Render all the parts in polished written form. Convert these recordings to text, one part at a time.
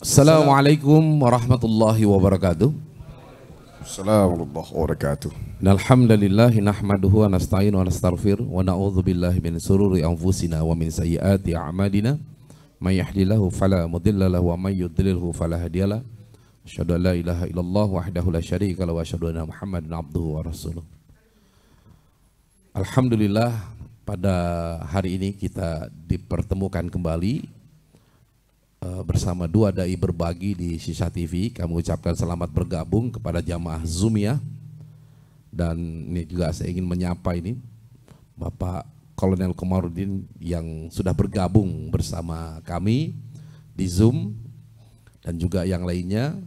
Assalamualaikum warahmatullahi wabarakatuh. Assalamualaikum warahmatullahi wabarakatuh. Alhamdulillahi nahmaduhu wa nasta'inu wa nastaghfir wa na'udzu billahi min sururi anfusina wa min sayyiati a'malina. May yahdihillahu fala mudilla lahu wa may yudlilhu fala hadiyalah. Asyhadu an la ilaha illallah wahdahu la syarika lahu wa asyhadu anna Muhammadan abduhu wa rasuluh. Alhamdulillah, pada hari ini kita dipertemukan kembali bersama dua dai berbagi di Sisa TV. Kami ucapkan selamat bergabung kepada jamaah Zoom ya. Dan ini juga saya ingin menyapa ini Bapak Kolonel Komarudin yang sudah bergabung bersama kami di Zoom, dan juga yang lainnya,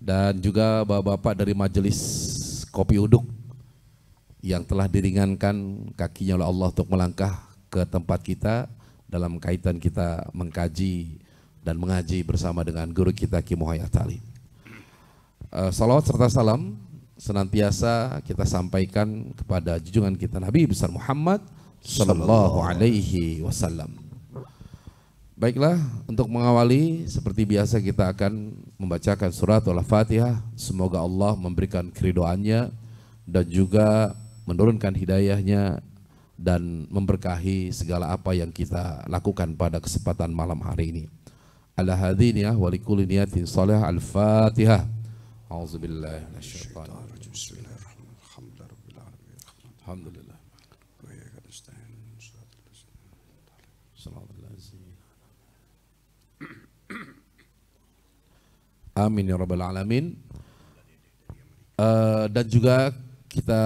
dan juga bapak-bapak dari Majelis Kopi Uduk yang telah diringankan kakinya oleh Allah untuk melangkah ke tempat kita dalam kaitan kita mengkaji dan mengaji bersama dengan guru kita Ki Muhayyad Ali. Salawat serta salam senantiasa kita sampaikan kepada junjungan kita Nabi besar Muhammad sallallahu alaihi wasallam. Baiklah, untuk mengawali seperti biasa kita akan membacakan surat Al-Fatihah. Semoga Allah memberikan keridhaannya dan juga menurunkan hidayahnya dan memberkahi segala apa yang kita lakukan pada kesempatan malam hari ini. Ala hadiniyah wa likulli niyatin salih. Al-Fatihah. A'udzubillahi minasyaitonir rajim. Bismillahirrahmanirrahim. Alhamdulillah. Amin ya rabbal alamin. Dan juga kita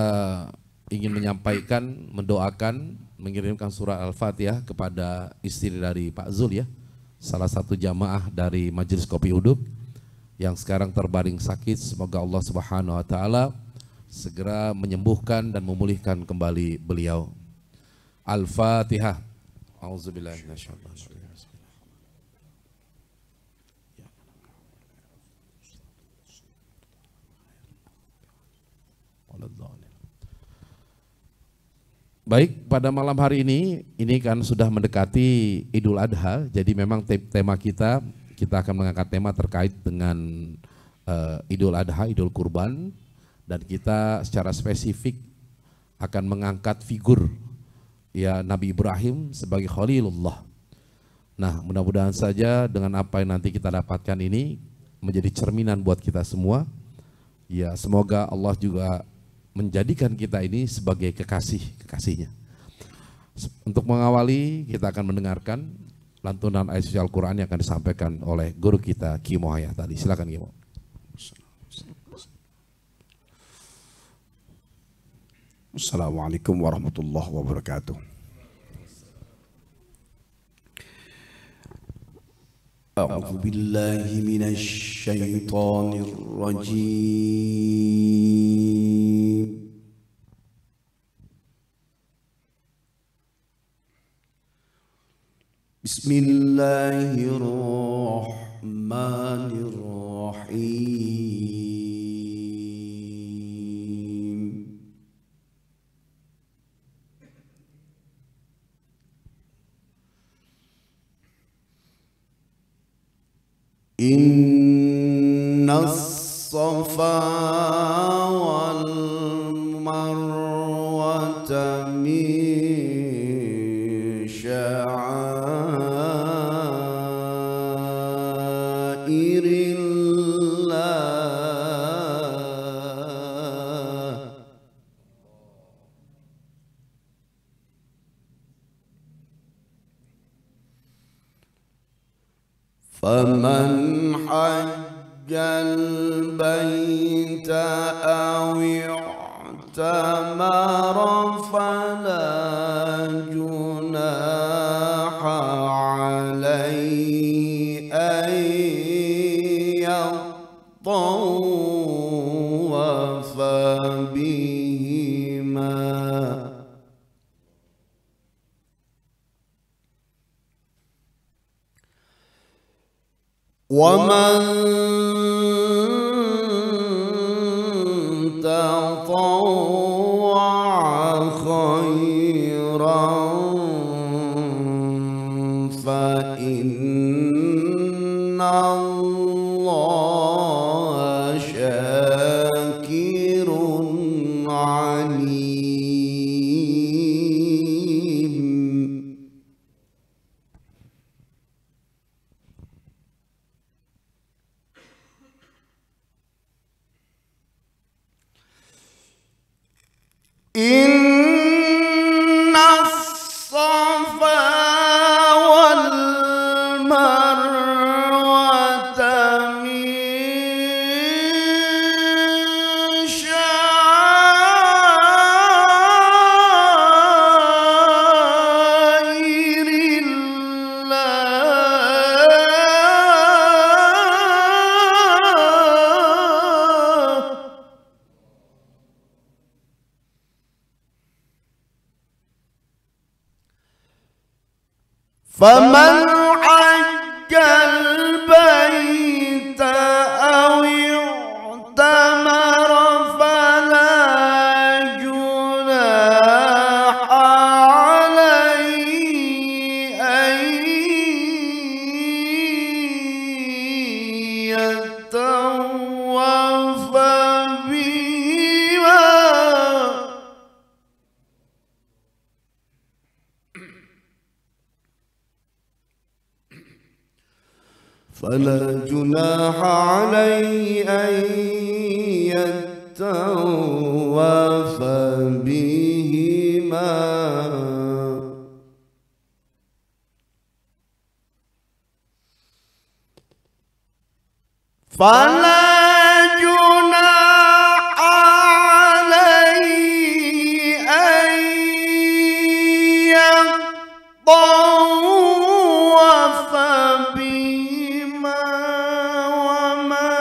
ingin menyampaikan, mendoakan, mengirimkan surah Al-Fatihah kepada istri dari Pak Zul ya, salah satu jamaah dari Majelis Kopi Uduk yang sekarang terbaring sakit. Semoga Allah Subhanahu wa taala segera menyembuhkan dan memulihkan kembali beliau. Al-Fatihah. A'udzubillahi minasyaitonir rajim. Baik, pada malam hari ini kan sudah mendekati Idul Adha, jadi memang tema kita akan mengangkat tema terkait dengan Idul Adha, Idul Kurban, dan kita secara spesifik akan mengangkat figur ya Nabi Ibrahim sebagai Khalilullah. Nah, mudah-mudahan saja dengan apa yang nanti kita dapatkan ini menjadi cerminan buat kita semua. Ya, semoga Allah juga menjadikan kita ini sebagai kekasihnya. Untuk mengawali, kita akan mendengarkan lantunan ayat suci Al-Quran yang akan disampaikan oleh guru kita Ki Muhayyad tadi. Silakan Ki Muhayyad. Assalamualaikum warahmatullahi wabarakatuh. A'udzu billahi minasy syaithanir rajim. Bismillahirrahmanirrahim. Innas safa wal marwata min sya'airillah. Faman hajjal baita aw i'tamara fala junaha alayhi an yattawafa bihima. وَمَنْ تَطَوَّعَ خَيْرًا فَإِنَّ فمن حج البيت أو اعتمر فلا جناح عليه أن يطوف بهما فلا جناح عليه أن يطوف بهما فلا جناح عليه أن يطوف بهما ومن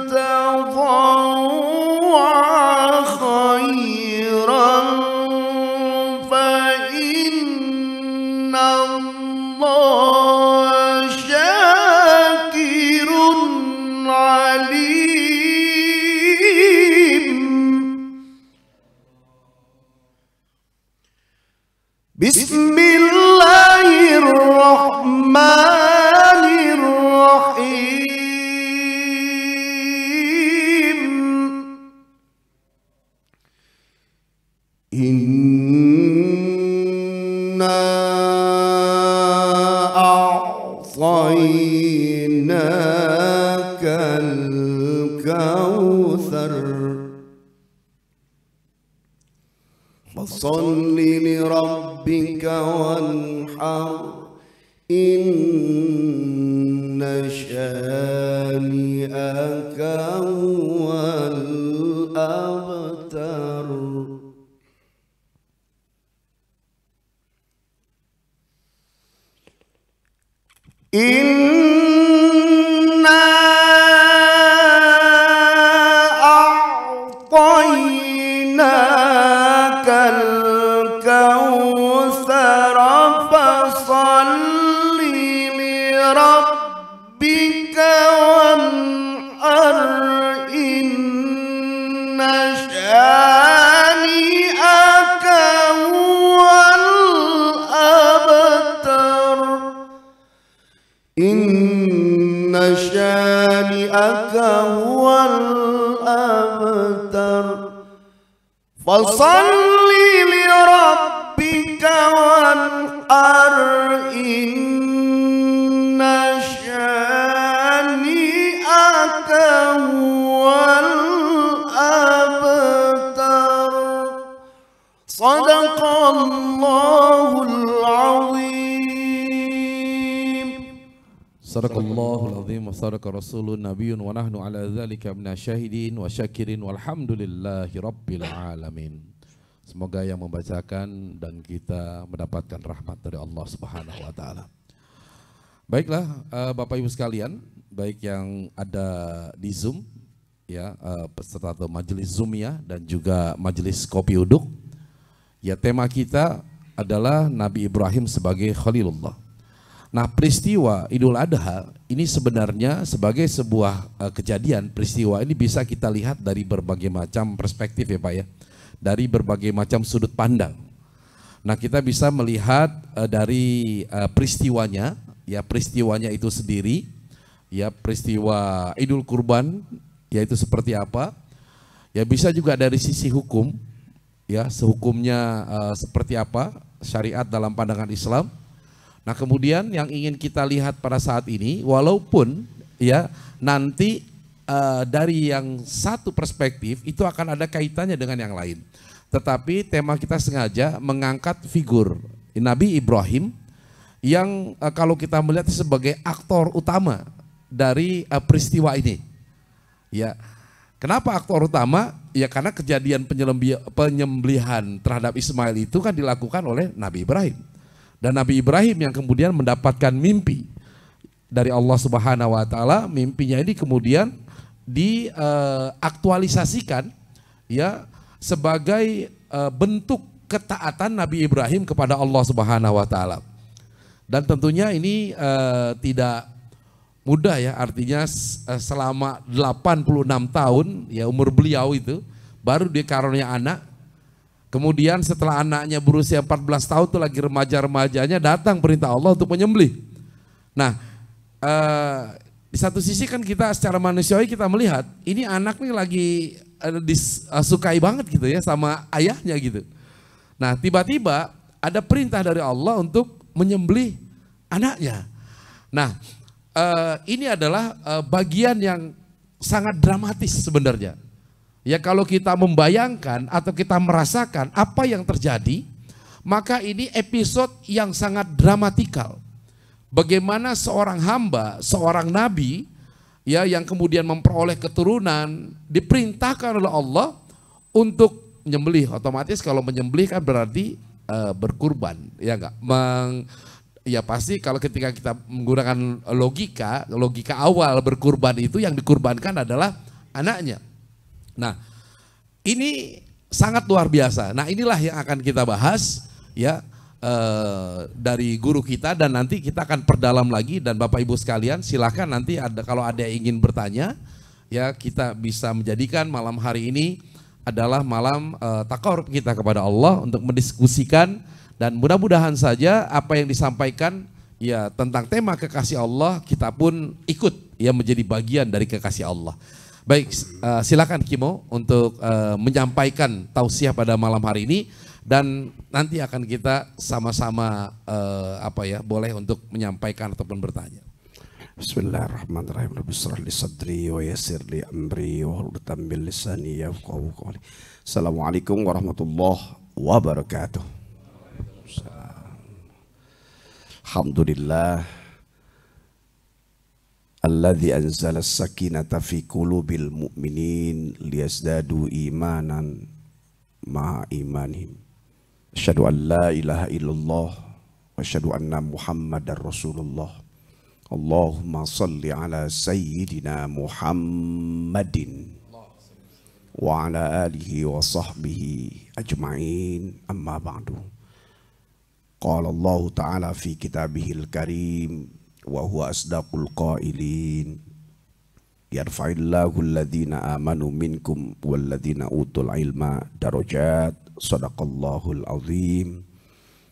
تطوع خيرا فإن الله شاكر عليم. بسم الله الرحمن الرحيم. إنا أعطيناك الكوثر فصل لربك وانحر إن شانئك هو الأبتر. إنا أعطيناك الكوثر فصل لربك وانحر إن شانئك هو الأبتر. إن شانئك هو الأبتر. فصل لربك وانحر إن شانئك هو الأبتر. صدق الله العظيم. Sadaqallahul azim wa sadaqa rasulun nabiyyun wa nahnu ala dzalika minasyahidin wa syakirin walhamdulillahi rabbil alamin. Semoga yang membacakan dan kita mendapatkan rahmat dari Allah Subhanahu wa taala. Baiklah Bapak Ibu sekalian, baik yang ada di Zoom ya, peserta atau majelis Zoom ya, dan juga majelis kopi uduk. Ya, tema kita adalah Nabi Ibrahim sebagai Khalilullah. Nah, peristiwa Idul Adha ini sebenarnya sebagai sebuah kejadian, peristiwa ini bisa kita lihat dari berbagai macam perspektif ya Pak ya, dari berbagai macam sudut pandang. Nah, kita bisa melihat dari peristiwanya, ya peristiwanya itu sendiri, ya peristiwa Idul Kurban, yaitu seperti apa, ya bisa juga dari sisi hukum, ya sehukumnya seperti apa, syariat dalam pandangan Islam. Nah, kemudian yang ingin kita lihat pada saat ini, walaupun ya nanti dari yang satu perspektif itu akan ada kaitannya dengan yang lain, tetapi tema kita sengaja mengangkat figur Nabi Ibrahim yang kalau kita melihat sebagai aktor utama dari peristiwa ini. Ya, kenapa aktor utama? Ya karena kejadian penyembelihan terhadap Ismail itu kan dilakukan oleh Nabi Ibrahim. Dan Nabi Ibrahim yang kemudian mendapatkan mimpi dari Allah Subhanahu wa taala, mimpinya ini kemudian diaktualisasikan ya sebagai bentuk ketaatan Nabi Ibrahim kepada Allah Subhanahu wa taala. Dan tentunya ini tidak mudah ya, artinya selama 86 tahun ya umur beliau itu baru dikarunia anak. Kemudian setelah anaknya berusia 14 tahun itu lagi remaja-remajanya datang perintah Allah untuk menyembelih. Nah, di satu sisi kan kita secara manusiawi kita melihat ini anak nih lagi disukai banget gitu ya sama ayahnya gitu. Nah, tiba-tiba ada perintah dari Allah untuk menyembelih anaknya. Nah, ini adalah bagian yang sangat dramatis sebenarnya. Ya kalau kita membayangkan atau kita merasakan apa yang terjadi, maka ini episode yang sangat dramatikal. Bagaimana seorang hamba, seorang nabi ya yang kemudian memperoleh keturunan diperintahkan oleh Allah untuk menyembelih. Otomatis kalau menyembelih kan berarti berkurban, ya enggak? Ya pasti kalau ketika kita menggunakan logika awal berkurban itu yang dikurbankan adalah anaknya. Nah, ini sangat luar biasa. Nah, inilah yang akan kita bahas ya dari guru kita dan nanti kita akan perdalam lagi dan Bapak Ibu sekalian silakan nanti kalau ada yang ingin bertanya ya kita bisa menjadikan malam hari ini adalah malam takarub kita kepada Allah untuk mendiskusikan dan mudah-mudahan saja apa yang disampaikan ya tentang tema kekasih Allah kita pun ikut ya menjadi bagian dari kekasih Allah. Baik, silakan Kimo untuk menyampaikan tausiah pada malam hari ini dan nanti akan kita sama-sama boleh untuk menyampaikan ataupun bertanya. Bismillahirrahmanirrahim. Rabbi shrah li sadri wa yassir li amri wa hlul 'uqdatam min lisani yafqahu qawli. Assalamualaikum warahmatullahi wabarakatuh. Alhamdulillah alladzi anzala as-sakinata fi qulubil mu'minin liyazdadu imanan ma'a imanihim. Asyhadu an la ilaha illallah wa asyhadu anna Muhammadar Rasulullah. Allahumma salli ala sayyidina Muhammadin wa ala alihi wa sahbihi ajma'in, amma ba'du. Qala Allah ta'ala fi kitabihil karim wa huwa asdaqul qailin, yarfa'illahu alladhina amanu minkum walladhina utul ilma darajat. Sadaqallahul azim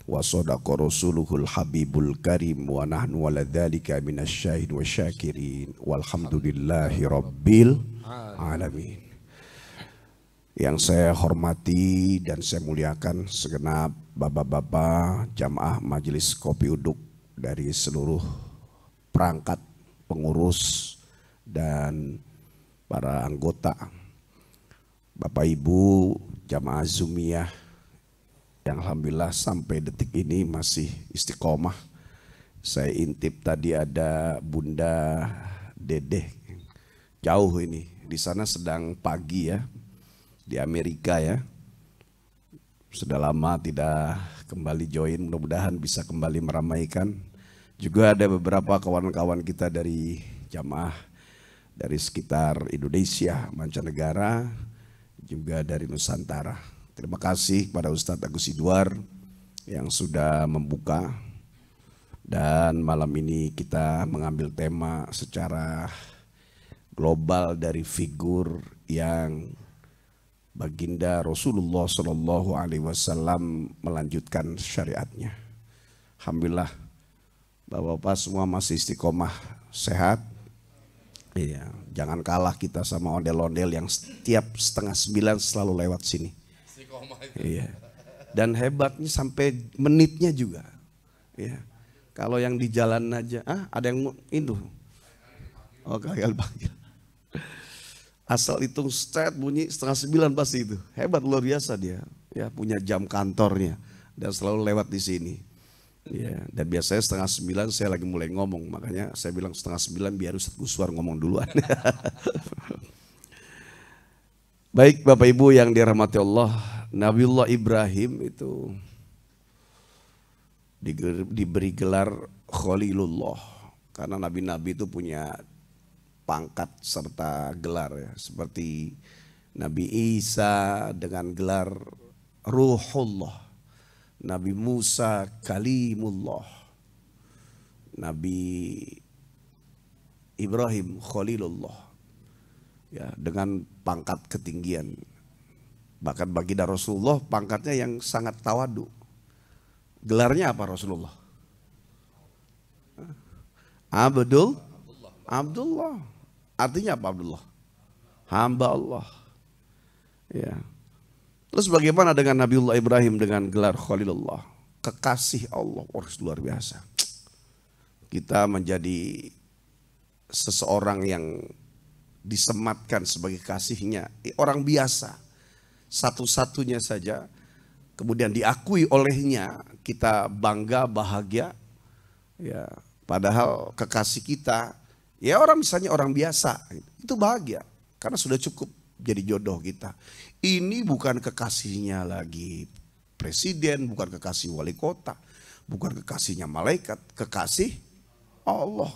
wa sadaqa rasuluhul habibul karim wa nahnu waladzalika minasyahid wa syakirin walhamdulillahi rabbil alamin. Yang saya hormati dan saya muliakan segenap bapak-bapak jamaah majelis kopi uduk dari seluruh perangkat pengurus dan para anggota, Bapak Ibu jamaah Zumiyah yang alhamdulillah sampai detik ini masih istiqomah. Saya intip tadi ada Bunda Dedeh jauh ini, di sana sedang pagi ya, di Amerika ya. Sudah lama tidak kembali join, mudah-mudahan bisa kembali meramaikan. Juga ada beberapa kawan-kawan kita dari jamaah dari sekitar Indonesia, mancanegara, juga dari Nusantara. Terima kasih kepada Ustadz Agus Idwar yang sudah membuka. Dan malam ini kita mengambil tema secara global dari figur yang baginda Rasulullah Shallallahu Alaihi Wasallam melanjutkan syariatnya. Alhamdulillah, bapak-bapak semua masih istiqomah sehat. Iya, jangan kalah kita sama ondel-ondel yang setiap 8:30 selalu lewat sini. Iya. Dan hebatnya sampai menitnya juga. Iya. Kalau yang di jalan aja, ada yang itu. Oh, kagak panggil. Asal hitung stat bunyi 8:30 pasti itu. Hebat, luar biasa dia. Ya, punya jam kantornya dan selalu lewat di sini. Ya, dan biasanya 8:30 saya lagi mulai ngomong, makanya saya bilang 8:30 biar Ustadz Guswar ngomong duluan. Baik Bapak Ibu yang dirahmati Allah, Nabiullah Ibrahim itu diberi gelar Khalilullah karena nabi-nabi itu punya pangkat serta gelar ya, seperti Nabi Isa dengan gelar Ruhullah. Nabi Musa kalimullah, Nabi Ibrahim khalilullah, ya, dengan pangkat ketinggian. Bahkan baginda Rasulullah pangkatnya yang sangat tawadu. Gelarnya apa Rasulullah? Abdullah. Artinya apa Abdullah? Hamba Allah. Ya. Terus bagaimana dengan Nabiullah Ibrahim dengan gelar Khalilullah? Kekasih Allah, harus luar biasa. Kita menjadi seseorang yang disematkan sebagai kasihnya, orang biasa, satu-satunya saja, kemudian diakui olehnya, kita bangga, bahagia. Ya, padahal kekasih kita, ya orang misalnya orang biasa, itu bahagia karena sudah cukup jadi jodoh kita. Ini bukan kekasihnya lagi presiden, bukan kekasih wali kota, bukan kekasihnya malaikat, kekasih Allah.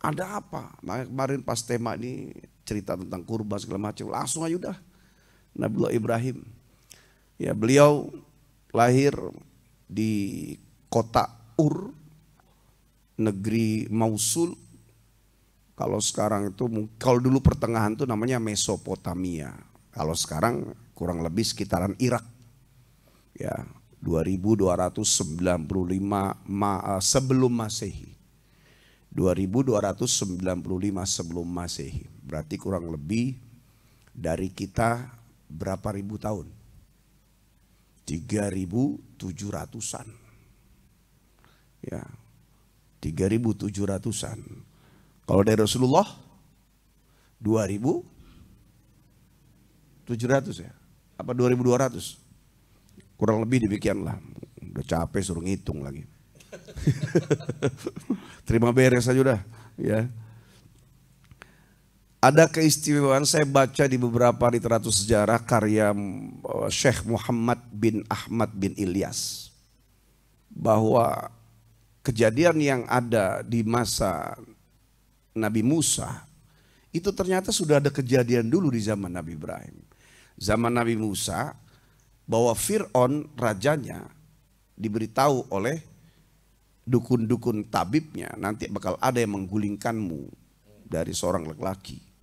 Ada apa? Kemarin pas tema ini cerita tentang kurban segala macam, langsung aja udah Nabiullah Ibrahim. Ya, beliau lahir di kota Ur, negeri Mausul. Kalau sekarang itu, kalau dulu pertengahan itu namanya Mesopotamia. Kalau sekarang kurang lebih sekitaran Irak. Ya, 2295 sebelum Masehi. 2295 sebelum Masehi. Berarti kurang lebih dari kita berapa ribu tahun? 3.700-an. Ya, 3.700-an. Kalau dari Rasulullah 2.700 ya? Apa 2.200? Kurang lebih demikianlah. Udah capek suruh ngitung lagi. Terima beres saja udah, ya. Ada keistimewaan, saya baca di beberapa literatur sejarah karya Syekh Muhammad bin Ahmad bin Ilyas, bahwa kejadian yang ada di masa Nabi Musa itu ternyata sudah ada kejadian dulu di zaman Nabi Ibrahim. Zaman Nabi Musa, bahwa Fir'aun rajanya diberitahu oleh dukun-dukun tabibnya, nanti bakal ada yang menggulingkanmu dari seorang laki-laki.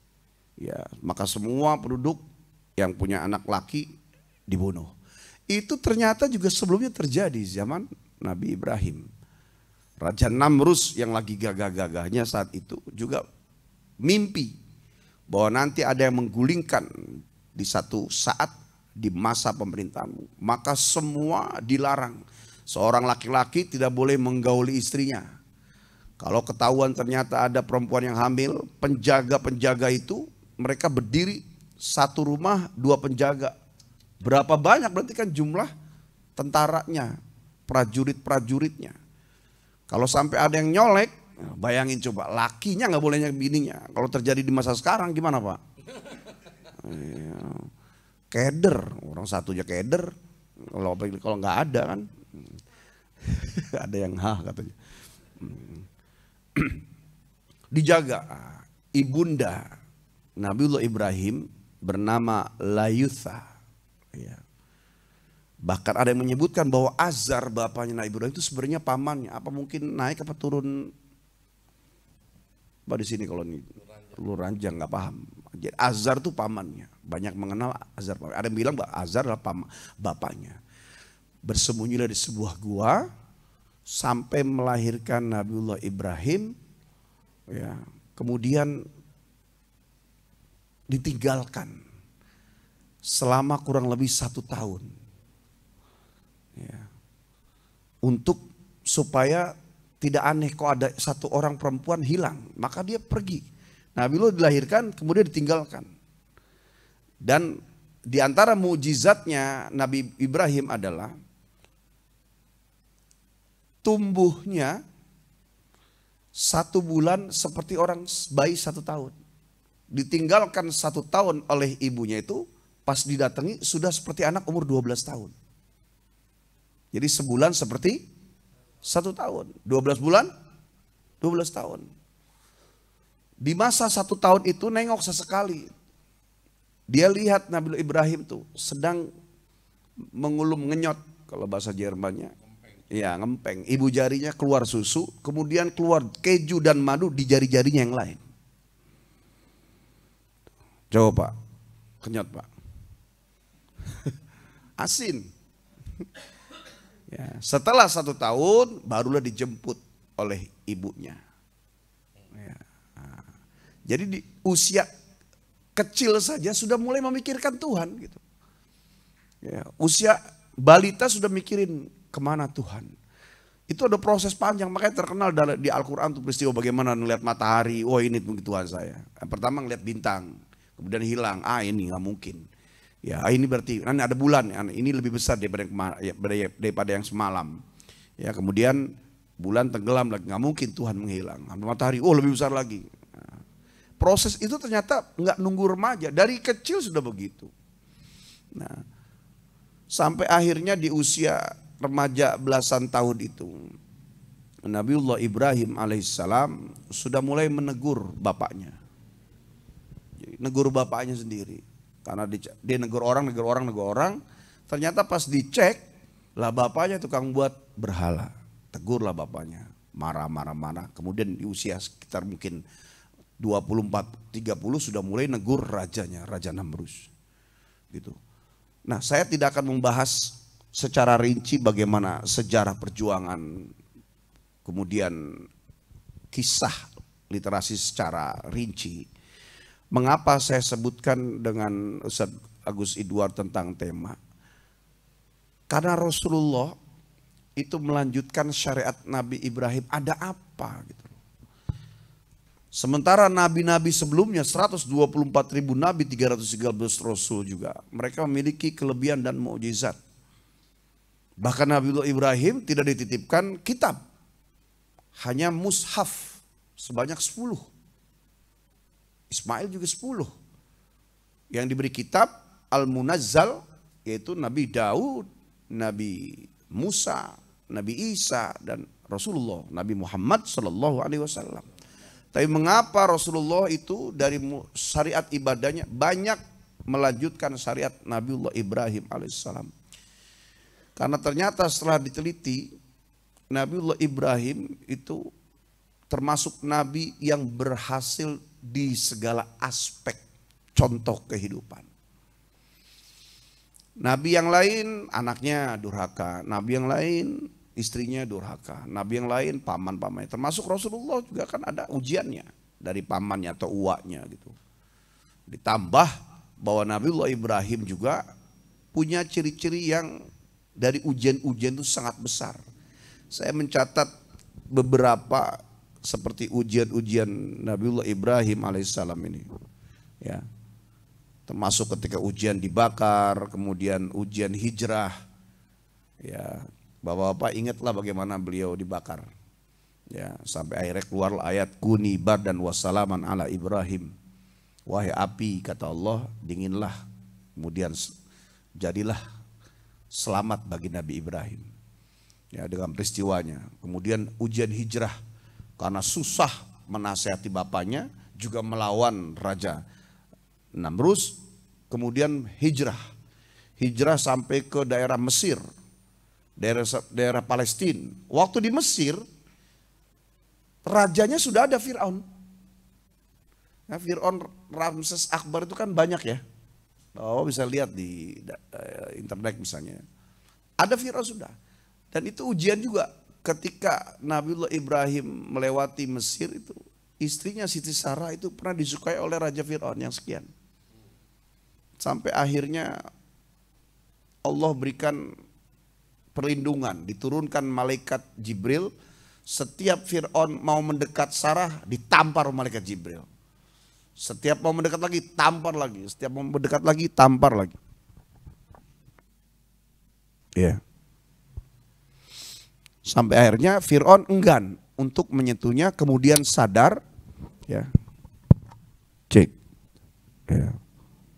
Ya, maka semua penduduk yang punya anak laki dibunuh. Itu ternyata juga sebelumnya terjadi zaman Nabi Ibrahim. Raja Namrus yang lagi gagah-gagahnya saat itu juga mimpi bahwa nanti ada yang menggulingkan di satu saat di masa pemerintahanmu. Maka semua dilarang. Seorang laki-laki tidak boleh menggauli istrinya. Kalau ketahuan ternyata ada perempuan yang hamil, penjaga-penjaga itu mereka berdiri satu rumah 2 penjaga. Berapa banyak berarti kan jumlah tentaranya, prajurit-prajuritnya. Kalau sampai ada yang nyolek, bayangin coba, lakinya nggak boleh nyolek bininya. Kalau terjadi di masa sekarang gimana Pak? Keder, orang satunya keder. Kalau nggak ada kan, ada yang katanya. Dijaga. Ibunda Nabiullah Ibrahim bernama Layutha. Ya. Bahkan ada yang menyebutkan bahwa Azar bapaknya Nabi Ibrahim itu sebenarnya pamannya. Apa mungkin naik apa turun? Apa di sini kalau ini lu ranjang nggak paham. Jadi Azar itu pamannya. Banyak mengenal Azar. Ada yang bilang bahwa Azar adalah bapaknya. Bersembunyilah di sebuah gua sampai melahirkan Nabiullah Ibrahim. Ya, kemudian ditinggalkan selama kurang lebih 1 tahun. Ya. Untuk supaya tidak aneh kok ada satu orang perempuan hilang, maka dia pergi. Nabiullah dilahirkan kemudian ditinggalkan. Dan di antara mukjizatnya Nabi Ibrahim adalah tumbuhnya 1 bulan seperti orang bayi 1 tahun. Ditinggalkan 1 tahun oleh ibunya itu, pas didatangi sudah seperti anak umur 12 tahun. Jadi sebulan seperti 1 tahun. 12 bulan, 12 tahun. Di masa 1 tahun itu nengok sesekali. Dia lihat Nabi Ibrahim tuh sedang mengulum ngenyot kalau bahasa Jermannya. Ya, ngempeng. Ibu jarinya keluar susu, kemudian keluar keju dan madu di jari-jarinya yang lain. Coba Pak, kenyot Pak. Asin. Ya, setelah 1 tahun barulah dijemput oleh ibunya. Ya. Nah, jadi di usia kecil saja sudah mulai memikirkan Tuhan gitu. Ya, usia balita sudah mikirin kemana Tuhan. Itu ada proses panjang, makanya terkenal di Al-Quran tuh peristiwa bagaimana ngeliat matahari, oh ini Tuhan saya. Yang pertama ngeliat bintang, kemudian hilang, ini nggak mungkin. Ya ini berarti ada bulan, ini lebih besar daripada yang semalam. Ya kemudian bulan tenggelam lagi, nggak mungkin Tuhan menghilang. Matahari, oh lebih besar lagi. Nah, proses itu ternyata nggak nunggu remaja, dari kecil sudah begitu. Nah, sampai akhirnya di usia remaja belasan tahun itu, Nabiullah Ibrahim alaihissalam sudah mulai menegur bapaknya. Negur bapaknya sendiri. Karena dia negur orang, ternyata pas dicek, lah bapaknya tukang buat berhala. Tegurlah bapaknya, marah. Kemudian di usia sekitar mungkin 24-30 sudah mulai negur rajanya, Raja Namrus. Gitu. Nah, saya tidak akan membahas secara rinci bagaimana sejarah perjuangan, kemudian kisah literasi secara rinci. Mengapa saya sebutkan dengan Ustaz Agus Idwar tentang tema? Karena Rasulullah itu melanjutkan syariat Nabi Ibrahim, ada apa gitu. Sementara nabi-nabi sebelumnya 124.000 nabi, 313 rasul juga, mereka memiliki kelebihan dan mukjizat. Bahkan Nabiullah Ibrahim tidak dititipkan kitab, hanya mushaf sebanyak 10. Ismail juga 10. Yang diberi kitab Al-Munazzal yaitu Nabi Daud, Nabi Musa, Nabi Isa dan Rasulullah Nabi Muhammad sallallahu alaihi wasallam. Tapi mengapa Rasulullah itu dari syariat ibadahnya banyak melanjutkan syariat Nabiullah Ibrahim alaihissalam? Karena ternyata setelah diteliti, Nabiullah Ibrahim itu termasuk nabi yang berhasil di segala aspek contoh kehidupan. Nabi yang lain anaknya durhaka, nabi yang lain istrinya durhaka, nabi yang lain paman-pamannya. Termasuk Rasulullah juga kan ada ujiannya dari pamannya atau uaknya gitu. Ditambah bahwa Nabiullah Ibrahim juga punya ciri-ciri yang dari ujian-ujian itu sangat besar. Saya mencatat beberapa seperti ujian-ujian Nabiullah Ibrahim alaihissalam ini. Ya. Termasuk ketika ujian dibakar, kemudian ujian hijrah. Ya, Bapak-bapak ingatlah bagaimana beliau dibakar. Ya, sampai akhirnya keluar ayat kuni bardan wassalaman ala Ibrahim. Wahai api, kata Allah, dinginlah. Kemudian jadilah selamat bagi Nabi Ibrahim. Ya, dengan peristiwanya. Kemudian ujian hijrah karena susah menasihati bapaknya, juga melawan Raja Namrus. Kemudian hijrah sampai ke daerah Mesir, daerah Palestina. Waktu di Mesir, rajanya sudah ada Fir'aun. Nah, Fir'aun Ramses Akbar itu kan banyak ya. Oh, bisa lihat di internet misalnya. Ada Fir'aun sudah. Dan itu ujian juga. Ketika Nabiullah Ibrahim melewati Mesir itu, istrinya Siti Sarah itu pernah disukai oleh Raja Fir'aun yang sekian. Sampai akhirnya Allah berikan perlindungan, diturunkan malaikat Jibril. Setiap Fir'aun mau mendekat Sarah, ditampar malaikat Jibril. Setiap mau mendekat lagi, tampar lagi. Setiap mau mendekat lagi, tampar lagi. Ya. Sampai akhirnya Fir'aun enggan untuk menyentuhnya, kemudian sadar, ya, cek, ya,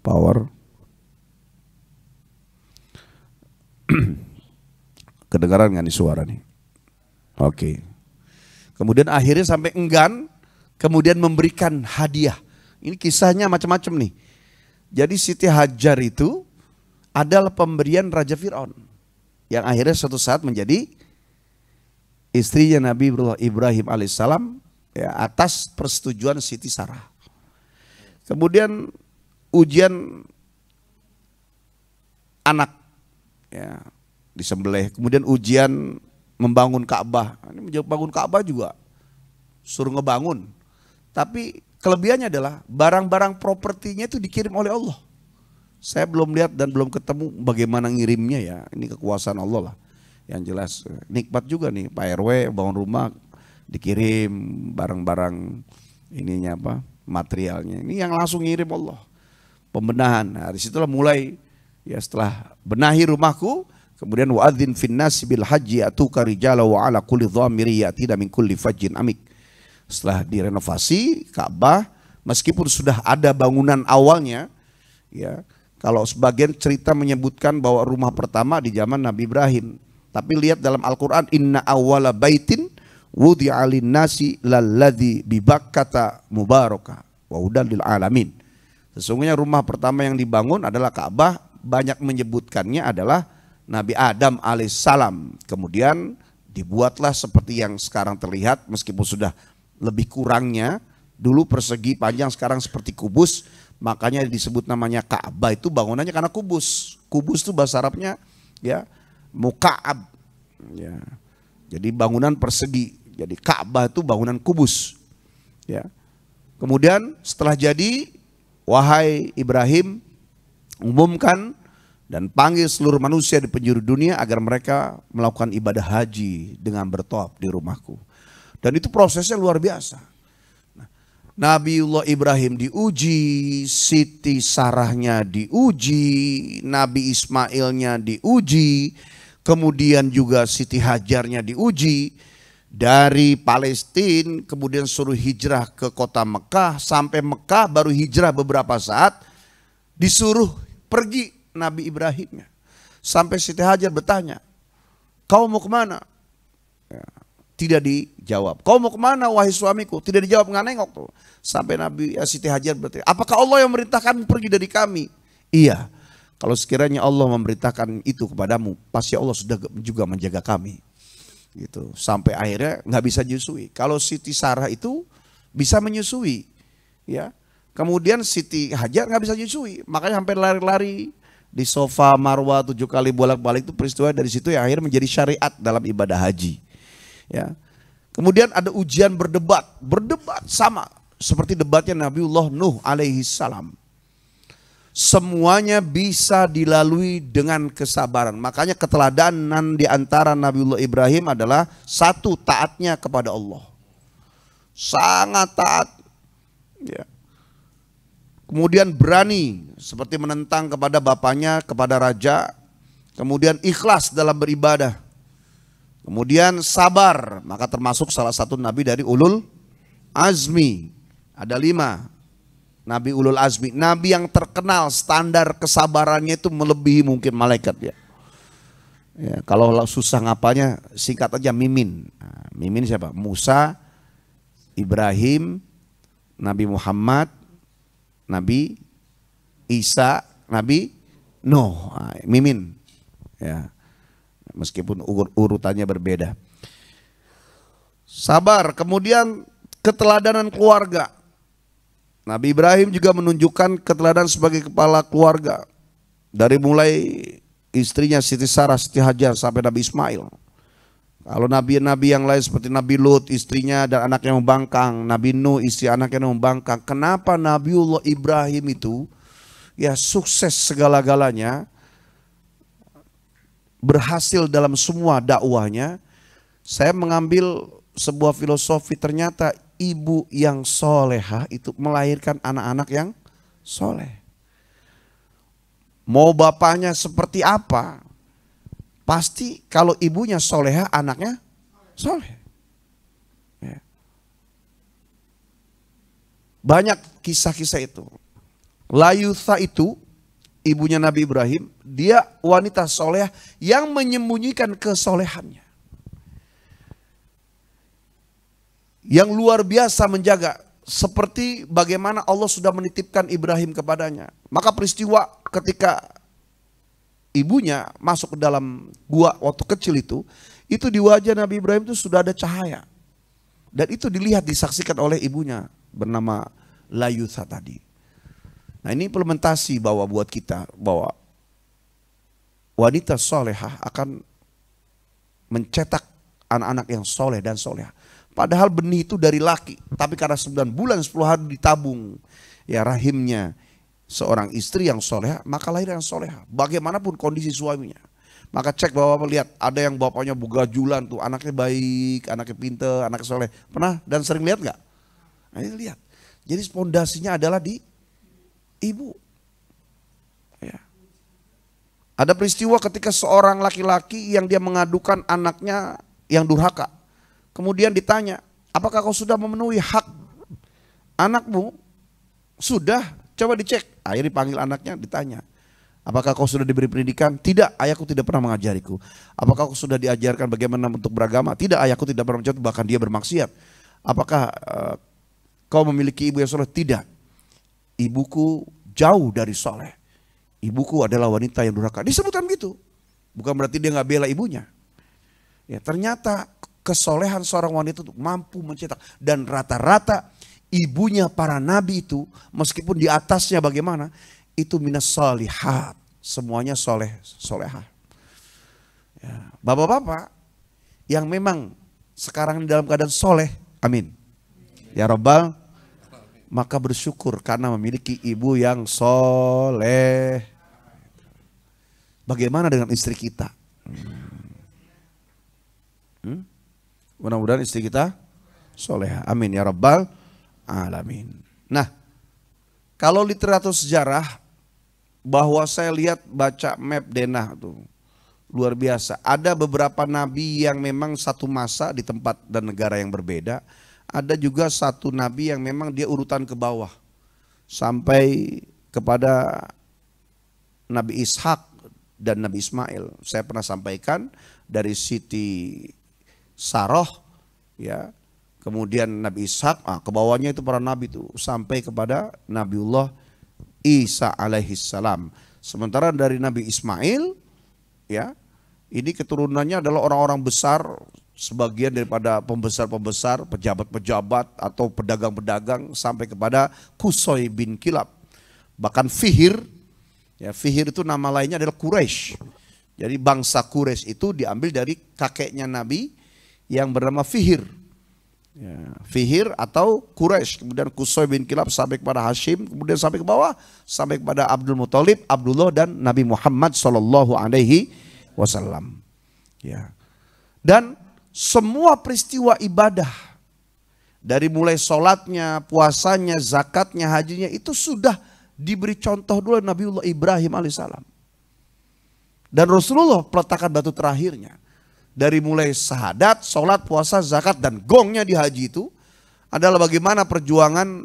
power, kedengaran nggak nih suara nih? Oke. Kemudian akhirnya sampai enggan, kemudian memberikan hadiah. Ini kisahnya macam-macam nih. Jadi Siti Hajar itu adalah pemberian Raja Fir'aun. yang akhirnya suatu saat menjadi istrinya Nabi Ibrahim alaihissalam, ya, atas persetujuan Siti Sarah. Kemudian ujian anak, ya, disembelih. Kemudian ujian membangun Ka'bah. Ini bangun Ka'bah juga suruh ngebangun. Tapi kelebihannya adalah barang-barang propertinya itu dikirim oleh Allah. Saya belum lihat dan belum ketemu bagaimana ngirimnya ya. Ini kekuasaan Allah lah. Yang jelas nikmat juga nih Pak RW bangun rumah dikirim barang-barang ininya apa materialnya. Ini yang langsung ngirim Allah. Pembenahan. Nah, disitulah mulai ya setelah benahi rumahku, kemudian wa'adzin finnasi bil haji atuka rijala wa ala kulli dhamiri yatina min kulli fajjin amik. Setelah direnovasi Ka'bah, meskipun sudah ada bangunan awalnya, ya. Kalau sebagian cerita menyebutkan bahwa rumah pertama di zaman Nabi Ibrahim. Tapi lihat dalam Al-Quran, inna awwala baitin wudi'a linnasi lalladzi bibakkata mubaraka wa hudan lil alamin. Sesungguhnya rumah pertama yang dibangun adalah Ka'bah, banyak menyebutkannya adalah Nabi Adam alaihissalam. Kemudian dibuatlah seperti yang sekarang terlihat, meskipun sudah lebih kurangnya, dulu persegi panjang, sekarang seperti kubus. Makanya disebut namanya Ka'bah, itu bangunannya karena kubus. Kubus itu bahasa Arabnya ya muka'ab. Ya. Jadi bangunan persegi. Jadi Ka'bah itu bangunan kubus. Ya. Kemudian setelah jadi, wahai Ibrahim, umumkan dan panggil seluruh manusia di penjuru dunia agar mereka melakukan ibadah haji dengan bertawaf di rumahku. Dan itu prosesnya luar biasa. Nabiullah Ibrahim diuji, Siti Sarahnya diuji, Nabi Ismailnya diuji, kemudian juga Siti Hajarnya diuji. Dari Palestina kemudian suruh hijrah ke kota Mekah, sampai Mekah baru hijrah beberapa saat, disuruh pergi Nabi Ibrahimnya. Sampai Siti Hajar bertanya, kau mau kemana? Ya, tidak dijawab. Kau mau kemana wahai suamiku? Tidak dijawab, nggak nengok tuh. Sampai Nabi Siti Hajar bertanya, apakah Allah yang memerintahkan pergi dari kami? Iya. Kalau sekiranya Allah memerintahkan itu kepadamu, pasti Allah sudah juga menjaga kami. Gitu. Sampai akhirnya nggak bisa menyusui. Kalau Siti Sarah itu bisa menyusui, ya. Kemudian Siti Hajar nggak bisa menyusui, makanya sampai lari-lari di sofa Marwah 7 kali bolak-balik. Itu peristiwa dari situ yang akhirnya menjadi syariat dalam ibadah haji. Ya. Kemudian ada ujian berdebat sama seperti debatnya Nabiullah Nuh alaihi salam. Semuanya bisa dilalui dengan kesabaran. Makanya keteladanan di antara Nabiullah Ibrahim adalah satu, taatnya kepada Allah. Sangat taat. Ya. Kemudian berani seperti menentang kepada bapaknya, kepada raja. Kemudian ikhlas dalam beribadah. Kemudian sabar, maka termasuk salah satu nabi dari ulul azmi. Ada 5 nabi ulul azmi. Nabi yang terkenal standar kesabarannya itu melebihi mungkin malaikat ya. Ya, kalau susah ngapalnya singkat aja Mimin. Nah, Mimin siapa? Musa, Ibrahim, Nabi Muhammad, Nabi Isa, Nabi Nuh. Nah, Mimin. Ya. Meskipun urutannya berbeda. Sabar, kemudian keteladanan keluarga. Nabi Ibrahim juga menunjukkan keteladanan sebagai kepala keluarga. Dari mulai istrinya Siti Sarah, Siti Hajar sampai Nabi Ismail. Kalau nabi-nabi yang lain seperti Nabi Lut, istrinya dan anaknya membangkang. Nabi Nuh, istri anaknya membangkang. Kenapa Nabiullah Ibrahim itu ya sukses segala-galanya, berhasil dalam semua dakwahnya? Saya mengambil sebuah filosofi, ternyata ibu yang solehah itu melahirkan anak-anak yang soleh. Mau bapaknya seperti apa, pasti kalau ibunya solehah anaknya soleh. Ya. Banyak kisah-kisah itu. Layutha itu ibunya Nabi Ibrahim, dia wanita soleh yang menyembunyikan kesolehannya. Yang luar biasa menjaga, seperti bagaimana Allah sudah menitipkan Ibrahim kepadanya. Maka peristiwa ketika ibunya masuk ke dalam gua waktu kecil itu di wajah Nabi Ibrahim itu sudah ada cahaya. Dan itu dilihat, disaksikan oleh ibunya bernama Layutha tadi. Nah ini implementasi bahwa buat kita, bahwa wanita solehah akan mencetak anak-anak yang soleh dan solehah. Padahal benih itu dari laki, tapi karena 9 bulan 10 hari ditabung ya rahimnya seorang istri yang solehah, maka lahir yang solehah. Bagaimanapun kondisi suaminya. Maka cek bahwa lihat, ada yang bapaknya begajulan tuh, anaknya baik, anaknya pinter, anaknya soleh. Pernah dan sering lihat nggak? Nah, ini lihat. Jadi fondasinya adalah di ibu. Ya. Ada peristiwa ketika seorang laki-laki yang dia mengadukan anaknya yang durhaka. Kemudian ditanya, apakah kau sudah memenuhi hak anakmu? Sudah, coba dicek. Akhirnya dipanggil anaknya, ditanya. Apakah kau sudah diberi pendidikan? Tidak, ayahku tidak pernah mengajariku. Apakah kau sudah diajarkan bagaimana untuk beragama? Tidak, ayahku tidak pernah mencontoh, bahkan dia bermaksiat. Apakah kau memiliki ibu yang soleh? Tidak. Ibuku jauh dari soleh. Ibuku adalah wanita yang durhaka. Disebutkan gitu. Bukan berarti dia nggak bela ibunya. Ya, ternyata kesolehan seorang wanita itu mampu mencetak. Dan rata-rata ibunya para nabi itu, meskipun di atasnya bagaimana, itu minas solihat, semuanya soleh, solehah. Ya, bapak-bapak yang memang sekarang dalam keadaan soleh, amin. Ya Rabbal, maka bersyukur karena memiliki ibu yang soleh. Bagaimana dengan istri kita? Mudah-mudahan istri kita soleh, amin ya Rabbal alamin. Nah, kalau literatur sejarah, bahwa saya lihat baca map Denah tuh luar biasa. Ada beberapa nabi yang memang satu masa di tempat dan negara yang berbeda. Ada juga satu nabi yang memang dia urutan ke bawah sampai kepada Nabi Ishak dan Nabi Ismail. Saya pernah sampaikan dari Siti Saroh ya. Kemudian Nabi Ishak, ke bawahnya itu para nabi itu sampai kepada Nabiullah Isa alaihissalam. Sementara dari Nabi Ismail, ya, ini keturunannya adalah orang-orang besar, sebagian daripada pembesar-pembesar, pejabat-pejabat atau pedagang-pedagang sampai kepada Qusay bin Kilab. Bahkan Fihir, ya Fihir itu nama lainnya adalah Quraisy. Jadi bangsa Quraisy itu diambil dari kakeknya Nabi yang bernama Fihir. Ya, Fihir atau Quraisy, kemudian Qusay bin Kilab sampai kepada Hashim, kemudian sampai ke bawah sampai kepada Abdul Muthalib, Abdullah dan Nabi Muhammad sallallahu alaihi wasallam. Ya. Dan semua peristiwa ibadah dari mulai sholatnya, puasanya, zakatnya, hajinya itu sudah diberi contoh dulu Nabiullah Ibrahim alaihissalam. Dan Rasulullah peletakan batu terakhirnya. Dari mulai syahadat, sholat, puasa, zakat, dan gongnya di haji itu adalah bagaimana perjuangan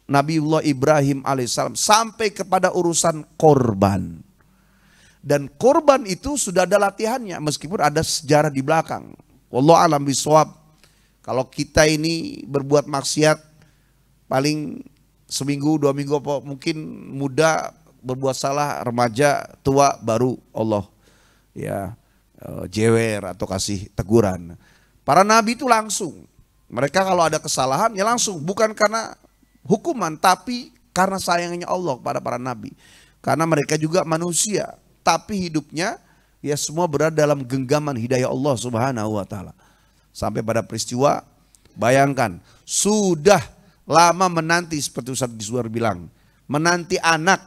Nabiullah Ibrahim alaihissalam sampai kepada urusan korban. Dan korban itu sudah ada latihannya meskipun ada sejarah di belakang. Wallahu a'lam bishawab. Kalau kita ini berbuat maksiat paling seminggu, 2 minggu, mungkin muda berbuat salah, remaja, tua baru Allah ya jewer atau kasih teguran. Para nabi itu langsung. Mereka kalau ada kesalahan ya langsung. Bukan karena hukuman tapi karena sayangnya Allah kepada para nabi. Karena mereka juga manusia. Tapi hidupnya ya semua berada dalam genggaman hidayah Allah subhanahu wa ta'ala. Sampai pada peristiwa bayangkan. Sudah lama menanti seperti Ustaz Giswar bilang. Menanti anak.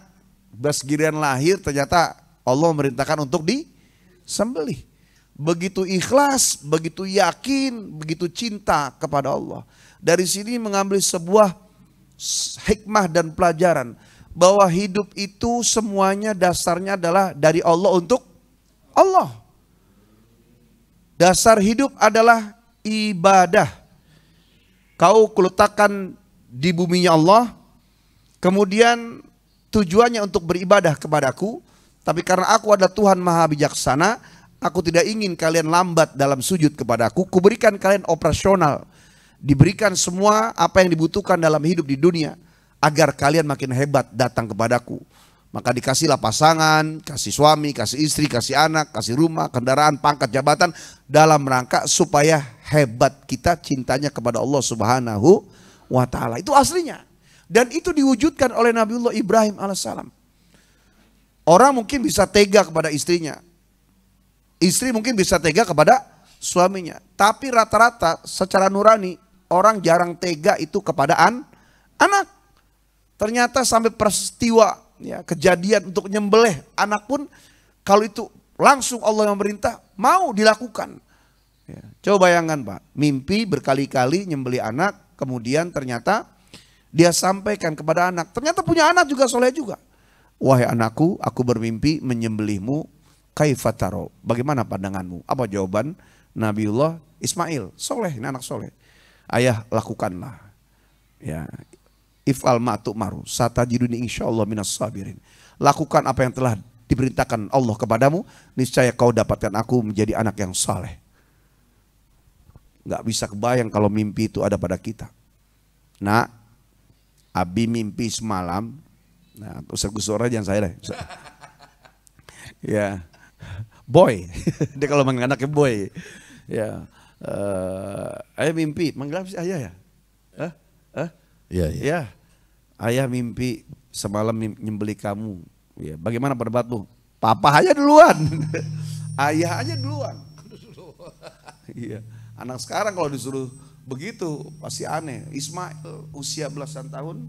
Basgirian lahir ternyata Allah memerintahkan untuk disembelih. Begitu ikhlas, begitu yakin, begitu cinta kepada Allah. Dari sini mengambil sebuah hikmah dan pelajaran. Bahwa hidup itu semuanya dasarnya adalah dari Allah untuk Allah. Dasar hidup adalah ibadah. Kau kuletakkan di buminya Allah. Kemudian tujuannya untuk beribadah kepadaku. Tapi karena aku adalah Tuhan Maha Bijaksana, aku tidak ingin kalian lambat dalam sujud kepadaku. Kuberikan kalian operasional. Diberikan semua apa yang dibutuhkan dalam hidup di dunia. Agar kalian makin hebat datang kepadaku. Maka dikasihlah pasangan, kasih suami, kasih istri, kasih anak, kasih rumah, kendaraan, pangkat, jabatan dalam rangka supaya hebat kita cintanya kepada Allah Subhanahu wa ta'ala. Itu aslinya. Dan itu diwujudkan oleh Nabiullah Ibrahim alaihissalam. Orang mungkin bisa tega kepada istrinya. Istri mungkin bisa tega kepada suaminya. Tapi rata-rata secara nurani orang jarang tega itu kepada anak. Ternyata sampai peristiwa ya, kejadian untuk nyembelih anak pun kalau itu langsung Allah yang memerintah mau dilakukan. Ya, coba bayangkan Pak, mimpi berkali-kali nyembelih anak, kemudian ternyata dia sampaikan kepada anak, ternyata punya anak juga soleh juga. Wahai anakku, aku bermimpi menyembelihmu, kaifataro, bagaimana pandanganmu? Apa jawaban Nabiullah Ismail? Soleh, ini anak soleh. Ayah lakukanlah. Ya, if'al ma tu'maru satajiduni insyaallah minas sabirin. Lakukan apa yang telah diperintahkan Allah kepadamu, niscaya kau dapatkan aku menjadi anak yang saleh. Gak bisa kebayang kalau mimpi itu ada pada kita. Nah, Abi mimpi semalam. Nah, Ustaz Gusora jangan saya deh. Ya, boy. Dia kalau manggil anaknya boy. Ya, ayah mimpi, manggil apa sih ayah ya? Iya. Ya, ayah mimpi semalam nyembeli kamu. Ya, bagaimana pendapatmu? Papa aja duluan. Ayah aja duluan. Iya. Anak sekarang kalau disuruh begitu pasti aneh. Ismail usia belasan tahun,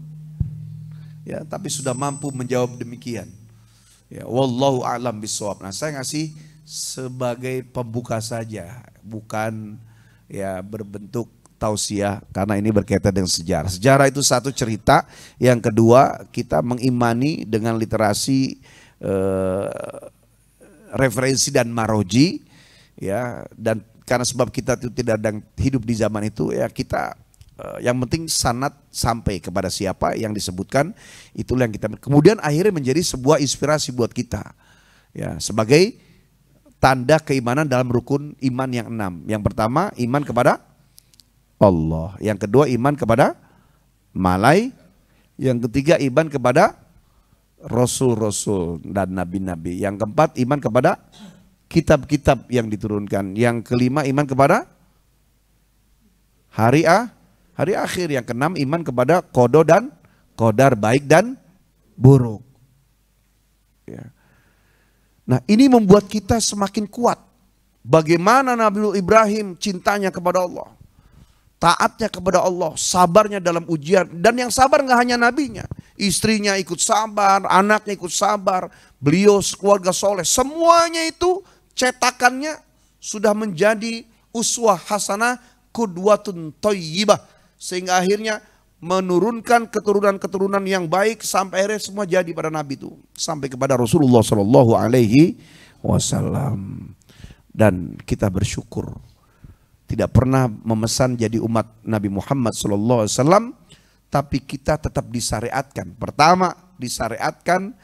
ya, tapi sudah mampu menjawab demikian. Ya, wallahu a'lam bishawab. Nah, saya ngasih sebagai pembuka saja, bukan ya berbentuk tausiah karena ini berkaitan dengan sejarah. Sejarah itu satu cerita, yang kedua kita mengimani dengan literasi referensi dan maroji, ya, dan karena sebab kita itu tidak sedang hidup di zaman itu, ya kita yang penting sanad sampai kepada siapa yang disebutkan, itulah yang kita kemudian akhirnya menjadi sebuah inspirasi buat kita, ya, sebagai tanda keimanan dalam rukun iman yang 6. Yang pertama iman kepada Allah, yang kedua iman kepada yang ketiga iman kepada rasul-rasul dan nabi-nabi, yang keempat iman kepada kitab-kitab yang diturunkan, yang kelima iman kepada hari akhir, yang keenam iman kepada qada dan qadar, baik dan buruk. Ya. Nah, ini membuat kita semakin kuat. Bagaimana Nabi Ibrahim cintanya kepada Allah, taatnya kepada Allah, sabarnya dalam ujian. Dan yang sabar nggak hanya nabinya, istrinya ikut sabar, anaknya ikut sabar, beliau keluarga soleh, semuanya itu cetakannya sudah menjadi uswah hasanah, qudwatun thayyibah, sehingga akhirnya menurunkan keturunan-keturunan yang baik sampai akhirnya semua jadi pada Nabi itu, sampai kepada Rasulullah Shallallahu Alaihi Wasallam. Dan kita bersyukur tidak pernah memesan jadi umat Nabi Muhammad SAW, tapi kita tetap disyariatkan. Pertama disyariatkan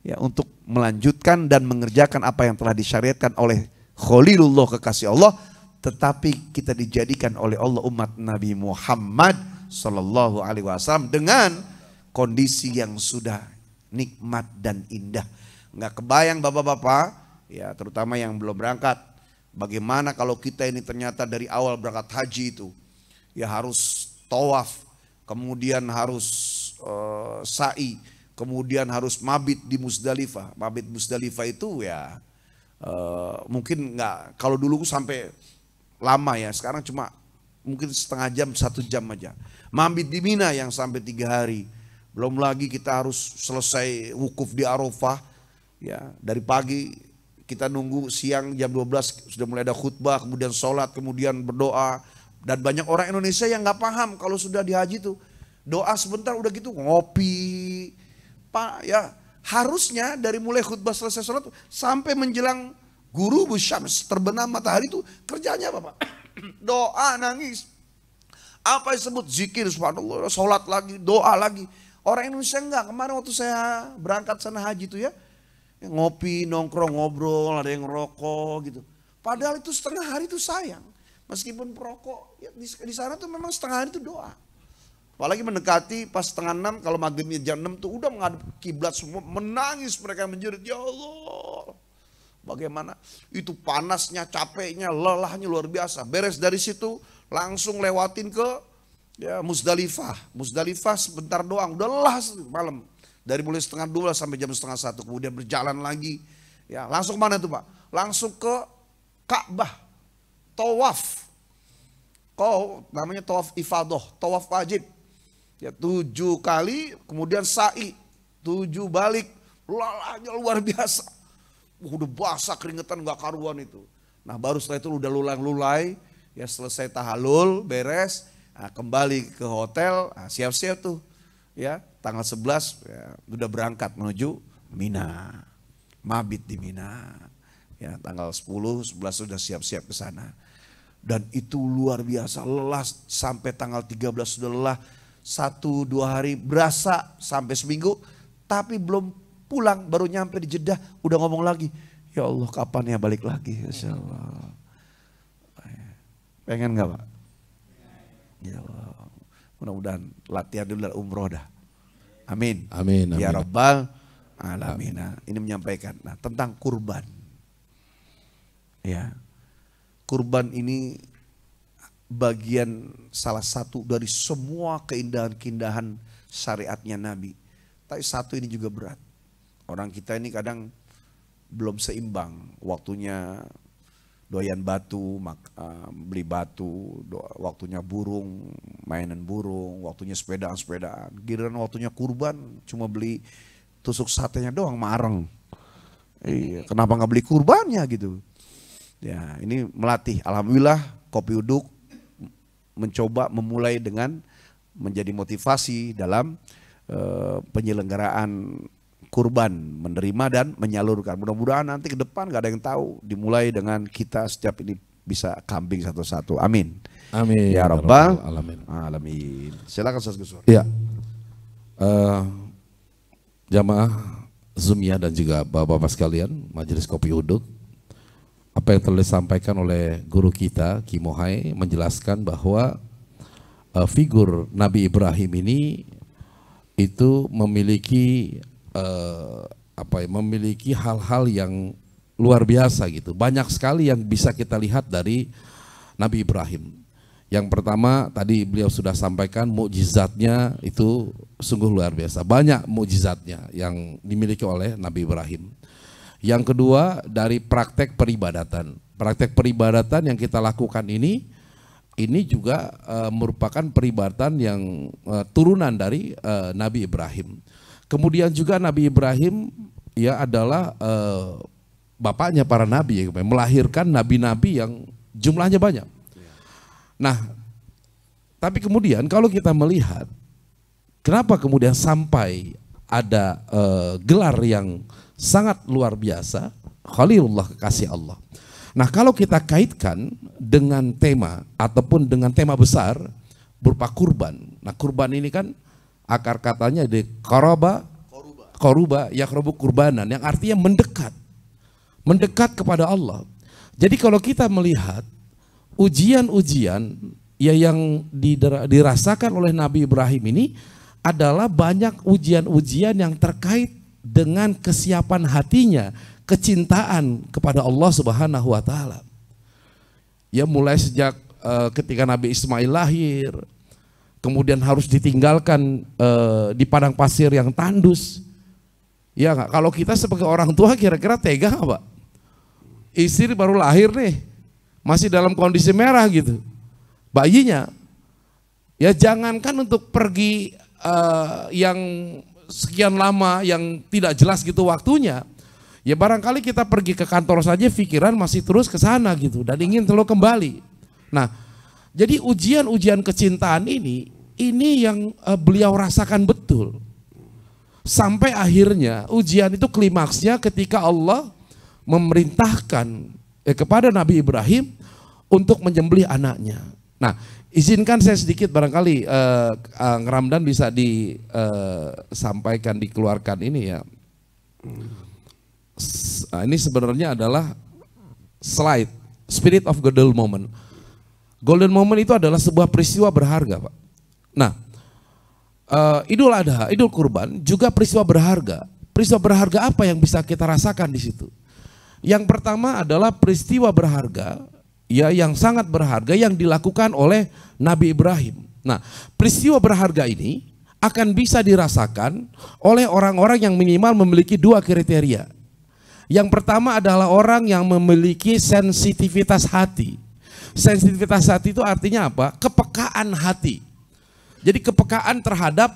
ya untuk melanjutkan dan mengerjakan apa yang telah disyariatkan oleh Khalilullah kekasih Allah, tetapi kita dijadikan oleh Allah umat Nabi Muhammad Sallallahu Alaihi Wasallam dengan kondisi yang sudah nikmat dan indah. Nggak kebayang bapak-bapak, ya terutama yang belum berangkat, bagaimana kalau kita ini ternyata dari awal berangkat haji itu ya harus tawaf, kemudian harus sa'i, kemudian harus mabit di Musdalifah. Mabit Musdalifah itu ya mungkin nggak, kalau dulu sampai lama ya, sekarang cuma mungkin setengah jam, 1 jam aja. Mabit di Mina yang sampai 3 hari. Belum lagi kita harus selesai wukuf di Arafah ya, dari pagi kita nunggu, siang jam 12 sudah mulai ada khutbah, kemudian sholat, kemudian berdoa. Dan banyak orang Indonesia yang nggak paham kalau sudah di haji itu doa sebentar udah gitu ngopi. Pak ya, harusnya dari mulai khutbah selesai sholat sampai menjelang ghurubu syams, terbenam matahari itu kerjanya apa Pak? Doa, nangis. Apa yang disebut zikir, subhanallah, sholat lagi, doa lagi. Orang Indonesia enggak. Kemarin waktu saya berangkat sana haji itu ya, ngopi, nongkrong, ngobrol, ada yang rokok gitu. Padahal itu setengah hari itu sayang. Meskipun perokok, ya di sana tuh memang setengah hari itu doa. Apalagi mendekati pas setengah 6, kalau maghribnya jam 6 tuh udah menghadap kiblat semua, menangis mereka menjerit, ya Allah. Bagaimana itu panasnya, capeknya, lelahnya luar biasa. Beres dari situ langsung lewatin ke ya Musdalifah. Musdalifah sebentar doang, udah lelah malam. Dari mulai setengah 12 sampai jam setengah 1, kemudian berjalan lagi. Ya, langsung mana tuh Pak? Langsung ke Ka'bah, tawaf. Namanya tawaf ifadah, tawaf wajib. Ya 7 kali, kemudian sa'i, 7 balik, lelahnya luar biasa. Udah basah keringetan gak karuan itu. Nah baru setelah itu udah lulai, ya selesai tahalul, beres, nah, kembali ke hotel, nah, siap-siap tuh. Ya tanggal 11 ya, udah berangkat menuju Mina, mabit di Mina. Ya tanggal 10, 11 sudah siap-siap ke sana. Dan itu luar biasa, lelah sampai tanggal 13 sudah lelah. 1-2 hari berasa sampai seminggu, tapi belum pulang, baru nyampe di Jeddah udah ngomong lagi, ya Allah kapan ya balik lagi, Insya Allah. Pengen gak Pak? Ya Allah, mudah-mudahan latihan dulu umroh dah. Amin. Amin. Ya Amin. Rabbal Alamin. Nah, ini menyampaikan tentang kurban. Ya, kurban ini bagian salah satu dari semua keindahan-keindahan syariatnya Nabi. Tapi satu ini juga berat. Orang kita ini kadang belum seimbang. Waktunya doyan batu, beli batu, waktunya burung, mainan burung, waktunya sepedaan. Giliran waktunya kurban cuma beli tusuk satenya doang, mareng. Iya, kenapa nggak beli kurbannya gitu? Ya, ini melatih. Alhamdulillah Kopi Uduk mencoba memulai dengan menjadi motivasi dalam penyelenggaraan kurban, menerima dan menyalurkan. Mudah-mudahan nanti ke depan gak ada yang tahu, dimulai dengan kita setiap ini bisa kambing satu-satu. Amin. Amin. Ya Rabbal Alamin. Silakan Ustaz Gusur. Ya, jamaah Zumia dan juga bapak-bapak sekalian, Majelis Kopi Uduk. Apa yang telah disampaikan oleh guru kita Ki Mohai menjelaskan bahwa figur Nabi Ibrahim ini itu memiliki memiliki hal-hal yang luar biasa gitu. Banyak sekali yang bisa kita lihat dari Nabi Ibrahim. Yang pertama tadi beliau sudah sampaikan mukjizatnya itu sungguh luar biasa. Banyak mukjizatnya yang dimiliki oleh Nabi Ibrahim. Yang kedua dari praktek peribadatan. Praktek peribadatan yang kita lakukan ini juga merupakan peribadatan yang turunan dari Nabi Ibrahim. Kemudian juga Nabi Ibrahim ya adalah bapaknya para nabi, melahirkan nabi-nabi yang jumlahnya banyak. Nah, tapi kemudian kalau kita melihat kenapa kemudian sampai ada gelar yang sangat luar biasa, Khalilullah, kekasih Allah. Nah kalau kita kaitkan dengan tema ataupun dengan tema besar berupa kurban. Nah kurban ini kan akar katanya di koruba yakrobu kurbanan, yang artinya mendekat kepada Allah. Jadi kalau kita melihat ujian-ujian ya yang dirasakan oleh Nabi Ibrahim ini adalah banyak ujian-ujian yang terkait dengan kesiapan hatinya, kecintaan kepada Allah Subhanahu wa taala. Ya mulai sejak ketika Nabi Ismail lahir, kemudian harus ditinggalkan di padang pasir yang tandus. Ya nggak? Kalau kita sebagai orang tua kira-kira tega nggak Pak? Istri baru lahir nih, masih dalam kondisi merah gitu, bayinya. Ya jangankan untuk pergi yang sekian lama yang tidak jelas gitu waktunya, ya barangkali kita pergi ke kantor saja pikiran masih terus ke sana gitu dan ingin selalu kembali. Nah, jadi ujian-ujian kecintaan ini yang beliau rasakan betul. Sampai akhirnya ujian itu klimaksnya ketika Allah memerintahkan kepada Nabi Ibrahim untuk menyembelih anaknya. Nah, izinkan saya sedikit barangkali Ramdan bisa disampaikan, dikeluarkan ini ya. Ini sebenarnya adalah slide Spirit of Golden Moment. Golden Moment itu adalah sebuah peristiwa berharga Pak. Nah Idul Adha, Idul Kurban juga peristiwa berharga. Peristiwa berharga apa yang bisa kita rasakan di situ? Yang pertama adalah peristiwa berharga, ya, yang sangat berharga yang dilakukan oleh Nabi Ibrahim. Nah, peristiwa berharga ini akan bisa dirasakan oleh orang-orang yang minimal memiliki dua kriteria. Yang pertama adalah orang yang memiliki sensitivitas hati. Sensitivitas hati itu artinya apa? Kepekaan hati. Jadi kepekaan terhadap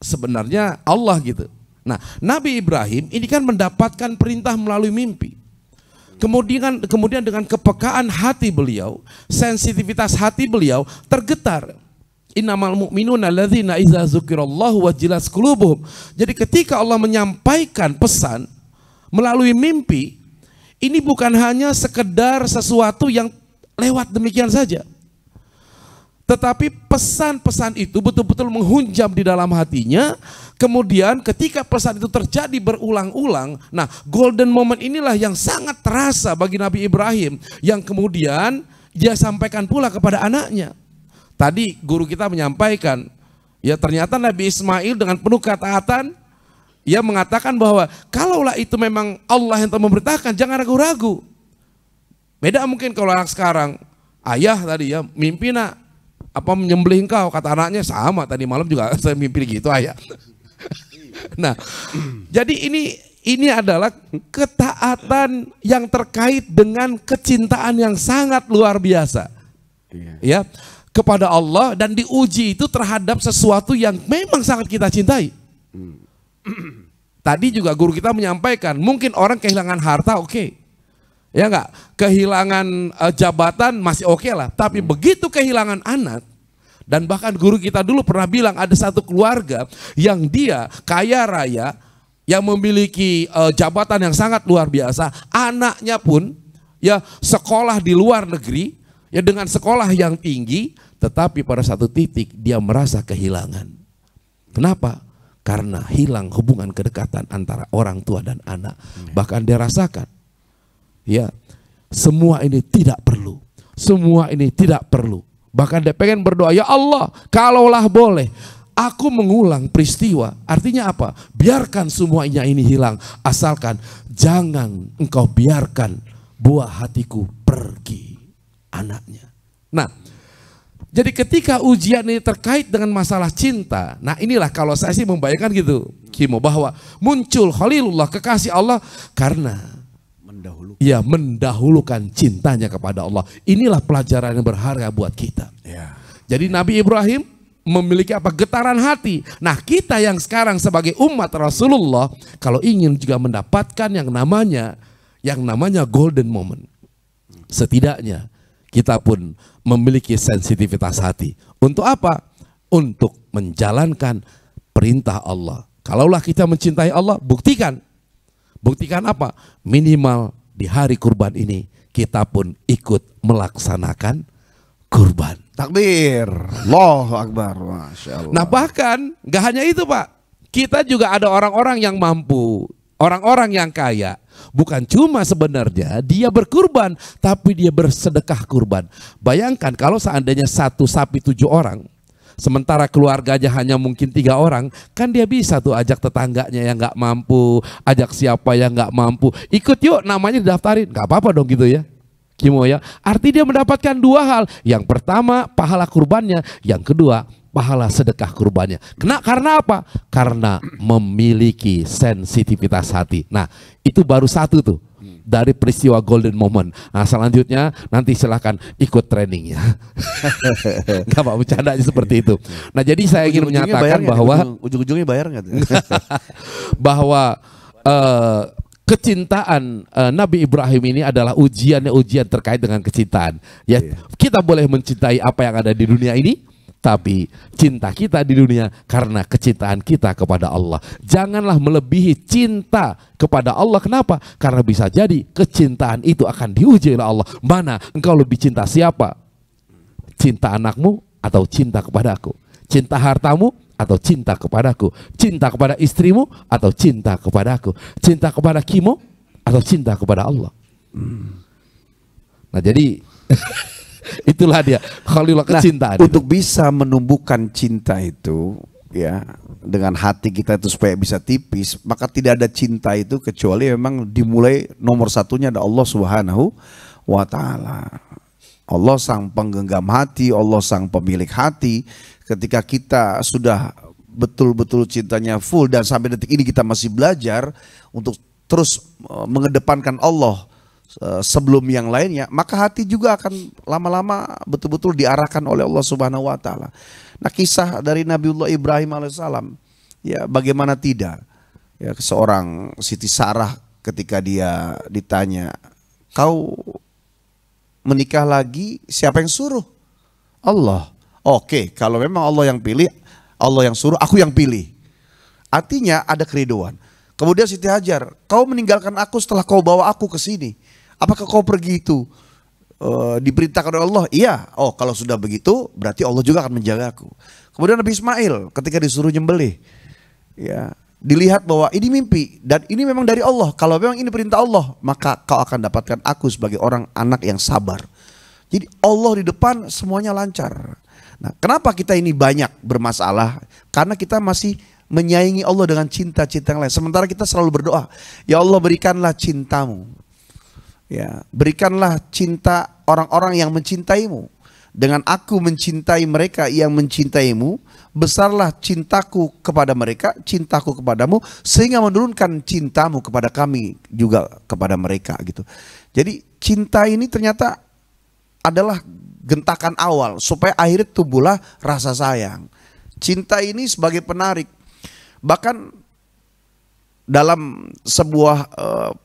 sebenarnya Allah gitu. Nah, Nabi Ibrahim ini kan mendapatkan perintah melalui mimpi. Kemudian dengan kepekaan hati beliau, sensitivitas hati beliau tergetar. Innamal mu'minuna alladzina idza dzukirallahu wajilat qulubuhum. Jadi ketika Allah menyampaikan pesan melalui mimpi, ini bukan hanya sekedar sesuatu yang lewat demikian saja. Tetapi pesan-pesan itu betul-betul menghunjam di dalam hatinya. Kemudian ketika pesan itu terjadi berulang-ulang, nah golden moment inilah yang sangat terasa bagi Nabi Ibrahim, yang kemudian dia sampaikan pula kepada anaknya. Tadi guru kita menyampaikan, ya ternyata Nabi Ismail dengan penuh ketaatan, ia mengatakan bahwa kalaulah itu memang Allah yang telah memerintahkan, jangan ragu-ragu. Beda mungkin kalau anak sekarang, ayah tadi ya mimpi nak apa menyembelih engkau, kata anaknya sama tadi malam juga saya mimpi gitu ayah. Nah, jadi ini adalah ketaatan yang terkait dengan kecintaan yang sangat luar biasa, ya, kepada Allah, dan diuji itu terhadap sesuatu yang memang sangat kita cintai. Tadi juga guru kita menyampaikan, mungkin orang kehilangan harta, oke. Ya enggak, kehilangan jabatan masih oke lah, tapi begitu kehilangan anak, dan bahkan guru kita dulu pernah bilang ada satu keluarga yang dia kaya raya, yang memiliki jabatan yang sangat luar biasa, anaknya pun ya sekolah di luar negeri, ya dengan sekolah yang tinggi, tetapi pada satu titik dia merasa kehilangan. Kenapa? Karena hilang hubungan kedekatan antara orang tua dan anak. Bahkan dia rasakan, ya, semua ini tidak perlu. Semua ini tidak perlu. Bahkan dia pengen berdoa, ya Allah, kalaulah boleh, aku mengulang peristiwa. Artinya apa? Biarkan semuanya ini hilang. Asalkan jangan engkau biarkan buah hatiku pergi, anaknya. Nah, jadi ketika ujian ini terkait dengan masalah cinta, nah inilah kalau saya sih membayangkan gitu, Kimo, bahwa muncul Khalilullah, kekasih Allah, karena mendahulukan cintanya kepada Allah. Inilah pelajaran yang berharga buat kita. Ya. Jadi Nabi Ibrahim memiliki apa? Getaran hati. Nah, kita yang sekarang sebagai umat Rasulullah, kalau ingin juga mendapatkan yang namanya golden moment, setidaknya kita pun memiliki sensitivitas hati. Untuk apa? Untuk menjalankan perintah Allah. Kalaulah kita mencintai Allah, buktikan. Buktikan apa? Minimal di hari kurban ini kita pun ikut melaksanakan kurban. Takbir, Allahu Akbar, Masya Allah. Nah bahkan gak hanya itu Pak, kita juga ada orang-orang yang mampu, orang-orang yang kaya. Bukan cuma sebenarnya dia berkurban, tapi dia bersedekah kurban. Bayangkan kalau seandainya satu sapi 7 orang, sementara keluarganya hanya mungkin 3 orang, kan dia bisa tuh ajak tetangganya yang nggak mampu, ajak siapa yang nggak mampu, ikut yuk, namanya didaftarin, nggak apa-apa dong gitu ya, Kimo ya. Arti dia mendapatkan 2 hal, yang pertama pahala kurbannya, yang kedua pahala sedekah kurbannya. Karena apa? Karena memiliki sensitivitas hati. Nah itu baru satu tuh dari peristiwa golden moment. Nah selanjutnya nanti silahkan ikut trainingnya. Gak apa, bercandanya seperti itu. Nah jadi saya ingin menyatakan bahwa ujung-ujungnya bayar nggak? Bahwa kecintaan Nabi Ibrahim ini adalah ujian terkait dengan kecintaan. Ya, kita boleh mencintai apa yang ada di dunia ini, tapi cinta kita di dunia karena kecintaan kita kepada Allah. Janganlah melebihi cinta kepada Allah. Kenapa? Karena bisa jadi kecintaan itu akan diuji oleh Allah. Mana engkau lebih cinta siapa? Cinta anakmu atau cinta kepadaku? Cinta hartamu atau cinta kepadaku? Cinta kepada istrimu atau cinta kepadaku? Cinta kepada Kimo atau cinta kepada Allah? Nah jadi itulah dia Khalilullah kecintaan. Untuk bisa menumbuhkan cinta itu ya dengan hati kita itu supaya bisa tipis, maka tidak ada cinta itu kecuali memang dimulai nomor satunya ada Allah Subhanahu wa Ta'ala. Allah sang penggenggam hati, Allah sang pemilik hati. Ketika kita sudah betul-betul cintanya full dan sampai detik ini kita masih belajar untuk terus mengedepankan Allah sebelum yang lainnya, maka hati juga akan lama-lama betul-betul diarahkan oleh Allah Subhanahu wa Ta'ala. Nah, kisah dari Nabiullah Ibrahim alaihissalam, ya bagaimana tidak, ya seorang Siti Sarah ketika dia ditanya, kau menikah lagi, siapa yang suruh? Allah. Oke, kalau memang Allah yang pilih, Allah yang suruh, aku yang pilih. Artinya ada keriduan. Kemudian Siti Hajar, kau meninggalkan aku setelah kau bawa aku ke sini. Apakah kau pergi itu diperintahkan oleh Allah? Iya. Oh, kalau sudah begitu berarti Allah juga akan menjagaku. Kemudian Nabi Ismail ketika disuruh nyembelih, ya dilihat bahwa ini mimpi dan ini memang dari Allah. Kalau memang ini perintah Allah, maka kau akan dapatkan aku sebagai orang anak yang sabar. Jadi Allah di depan semuanya lancar. Nah, kenapa kita ini banyak bermasalah? Karena kita masih menyayangi Allah dengan cinta-cinta yang lain. Sementara kita selalu berdoa, ya Allah berikanlah cintamu. Ya, berikanlah cinta orang-orang yang mencintaimu. Dengan aku mencintai mereka yang mencintaimu, besarlah cintaku kepada mereka, cintaku kepadamu, sehingga menurunkan cintamu kepada kami juga kepada mereka gitu. Jadi cinta ini ternyata adalah gentakan awal supaya akhirnya tumbuhlah rasa sayang. Cinta ini sebagai penarik. Bahkan dalam sebuah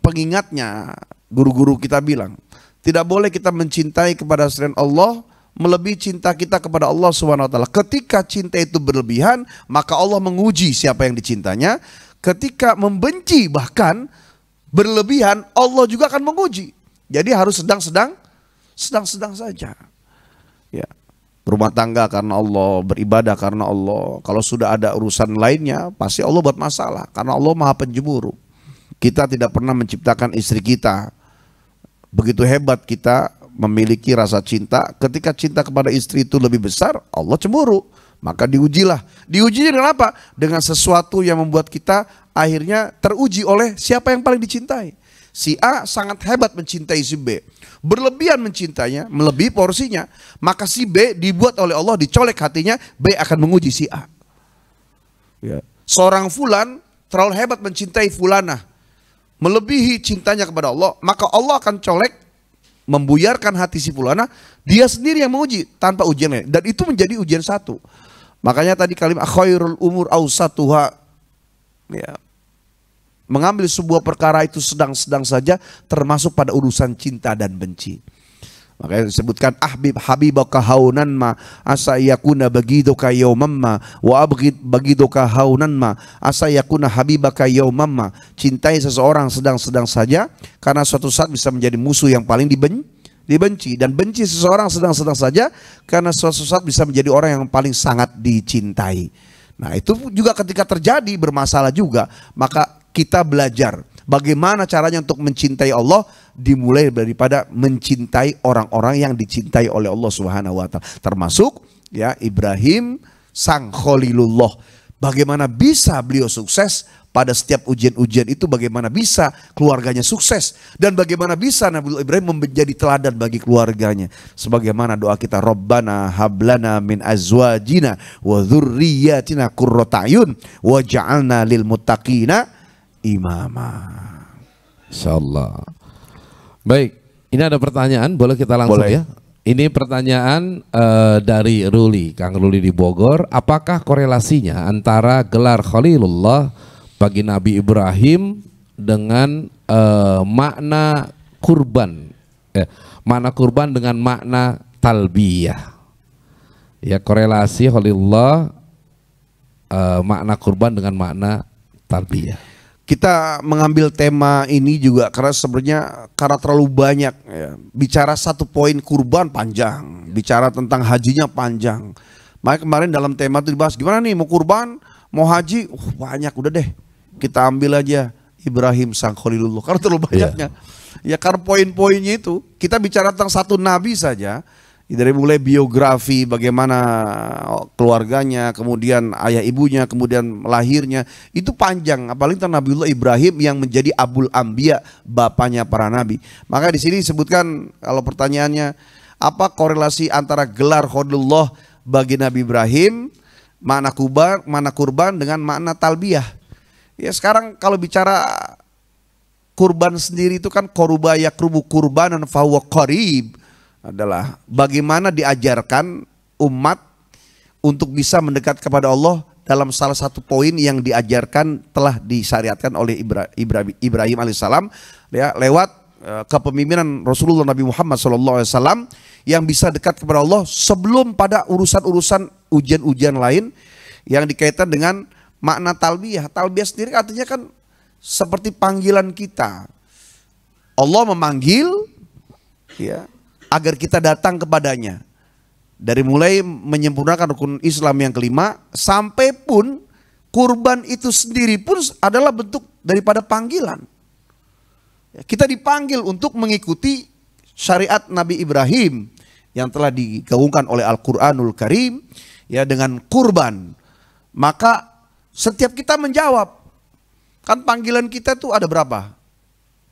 pengingatnya, guru-guru kita bilang, tidak boleh kita mencintai kepada selain Allah melebihi cinta kita kepada Allah SWT. Ketika cinta itu berlebihan, maka Allah menguji siapa yang dicintanya. Ketika membenci bahkan berlebihan, Allah juga akan menguji. Jadi harus sedang-sedang saja. Ya, berumah tangga karena Allah, beribadah karena Allah. Kalau sudah ada urusan lainnya, pasti Allah buat masalah karena Allah Maha Pencemburu. Kita tidak pernah menciptakan istri kita. Begitu hebat kita memiliki rasa cinta. Ketika cinta kepada istri itu lebih besar, Allah cemburu. Maka diujilah. Diujinya dengan apa? Dengan sesuatu yang membuat kita akhirnya teruji oleh siapa yang paling dicintai. Si A sangat hebat mencintai si B, berlebihan mencintainya, melebihi porsinya. Maka si B dibuat oleh Allah, dicolek hatinya, B akan menguji si A. Ya. Seorang fulan terlalu hebat mencintai fulanah, melebihi cintanya kepada Allah, maka Allah akan colek, membuyarkan hati si fulanah, dia sendiri yang menguji tanpa ujian lain. Dan itu menjadi ujian satu. Makanya tadi kalimat khairul umur awsatuha, ya, mengambil sebuah perkara itu sedang-sedang saja, termasuk pada urusan cinta dan benci. Makanya disebutkan habibaka haunan ma asa yakuna bagiduka yauman ma wa abghid bagiduka haunan ma asa yakuna habibaka yauman ma. Cintai seseorang sedang-sedang saja karena suatu saat bisa menjadi musuh yang paling dibenci, dan benci seseorang sedang-sedang saja karena suatu saat bisa menjadi orang yang paling sangat dicintai. Nah, itu juga ketika terjadi bermasalah juga, maka kita belajar bagaimana caranya untuk mencintai Allah, dimulai daripada mencintai orang-orang yang dicintai oleh Allah Subhanahu wa Ta'ala. Termasuk ya Ibrahim sang Khalilullah. Bagaimana bisa beliau sukses pada setiap ujian-ujian itu, bagaimana bisa keluarganya sukses, dan bagaimana bisa Nabi Ibrahim menjadi teladan bagi keluarganya. Sebagaimana doa kita, Rabbana hablana min azwajina wa dzurriyyatina qurrata a'yun waj'alna lil muttaqina imama. Insyaallah. Baik, ini ada pertanyaan, boleh kita langsung Boleh. ya? Ini pertanyaan dari Ruli, Kang Ruli di Bogor. Apakah korelasinya antara gelar Khalilullah bagi Nabi Ibrahim dengan makna kurban? Makna kurban dengan makna talbiyah. Ya, korelasi Khalilullah makna kurban dengan makna talbiyah. Kita mengambil tema ini juga karena sebenarnya karena terlalu banyak ya. Bicara satu poin kurban panjang, bicara tentang hajinya panjang. Makanya kemarin dalam tema itu dibahas gimana nih mau kurban, mau haji, banyak, udah deh kita ambil aja Ibrahim sang Khalilullah karena terlalu banyaknya. Ya karena poin-poinnya itu kita bicara tentang satu nabi saja, Dari mulai biografi bagaimana keluarganya, kemudian ayah ibunya, kemudian lahirnya, itu panjang. Apalagi tentang Nabiullah Ibrahim yang menjadi Abul Anbiya, bapaknya para nabi. Maka di sini disebutkan, kalau pertanyaannya apa korelasi antara gelar Khalilullah bagi Nabi Ibrahim, makna kurban dengan makna talbiyah. Ya sekarang kalau bicara kurban sendiri itu kan koruba yakrubu kurbanan fahuwa qarib, adalah bagaimana diajarkan umat untuk bisa mendekat kepada Allah dalam salah satu poin yang diajarkan telah disyariatkan oleh Ibrahim alaihissalam ya, lewat kepemimpinan Rasulullah Nabi Muhammad SAW yang bisa dekat kepada Allah sebelum pada urusan-urusan ujian-ujian lain yang dikaitkan dengan makna talbiyah. Talbiyah sendiri artinya kan seperti panggilan kita. Allah memanggil ya agar kita datang kepadanya. Dari mulai menyempurnakan rukun Islam yang kelima, sampai pun kurban itu sendiri pun adalah bentuk daripada panggilan. Kita dipanggil untuk mengikuti syariat Nabi Ibrahim yang telah digaungkan oleh Al-Quranul Karim ya, dengan kurban. Maka setiap kita menjawab, kan panggilan kita tuh ada berapa?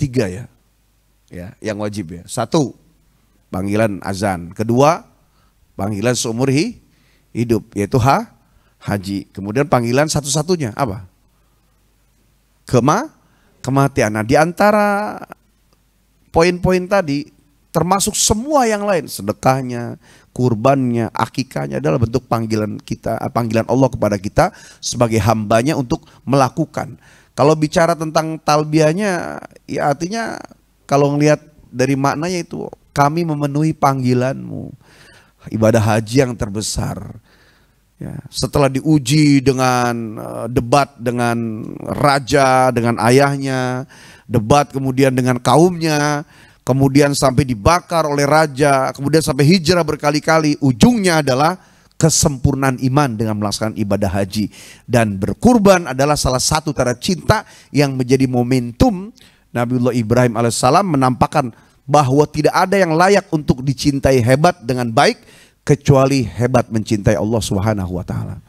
3 ya, yang wajib ya. 1, panggilan azan. 2, panggilan seumur hidup, yaitu haji. Kemudian panggilan satu-satunya apa? Kematian. Nah, di antara poin-poin tadi termasuk semua yang lain, sedekahnya, kurbannya, akikahnya adalah bentuk panggilan kita, panggilan Allah kepada kita sebagai hambanya untuk melakukan. Kalau bicara tentang talbiyahnya, ya artinya kalau ngelihat dari maknanya itu, kami memenuhi panggilanmu, ibadah haji yang terbesar. Ya, setelah diuji dengan debat dengan raja, dengan ayahnya, debat kemudian dengan kaumnya, kemudian sampai dibakar oleh raja, kemudian sampai hijrah berkali-kali, ujungnya adalah kesempurnaan iman dengan melaksanakan ibadah haji. Dan berkurban adalah salah satu tanda cinta yang menjadi momentum Nabiullah Ibrahim alaihissalam menampakkan bahwa tidak ada yang layak untuk dicintai hebat dengan baik kecuali hebat mencintai Allah Subhanahu wa taala.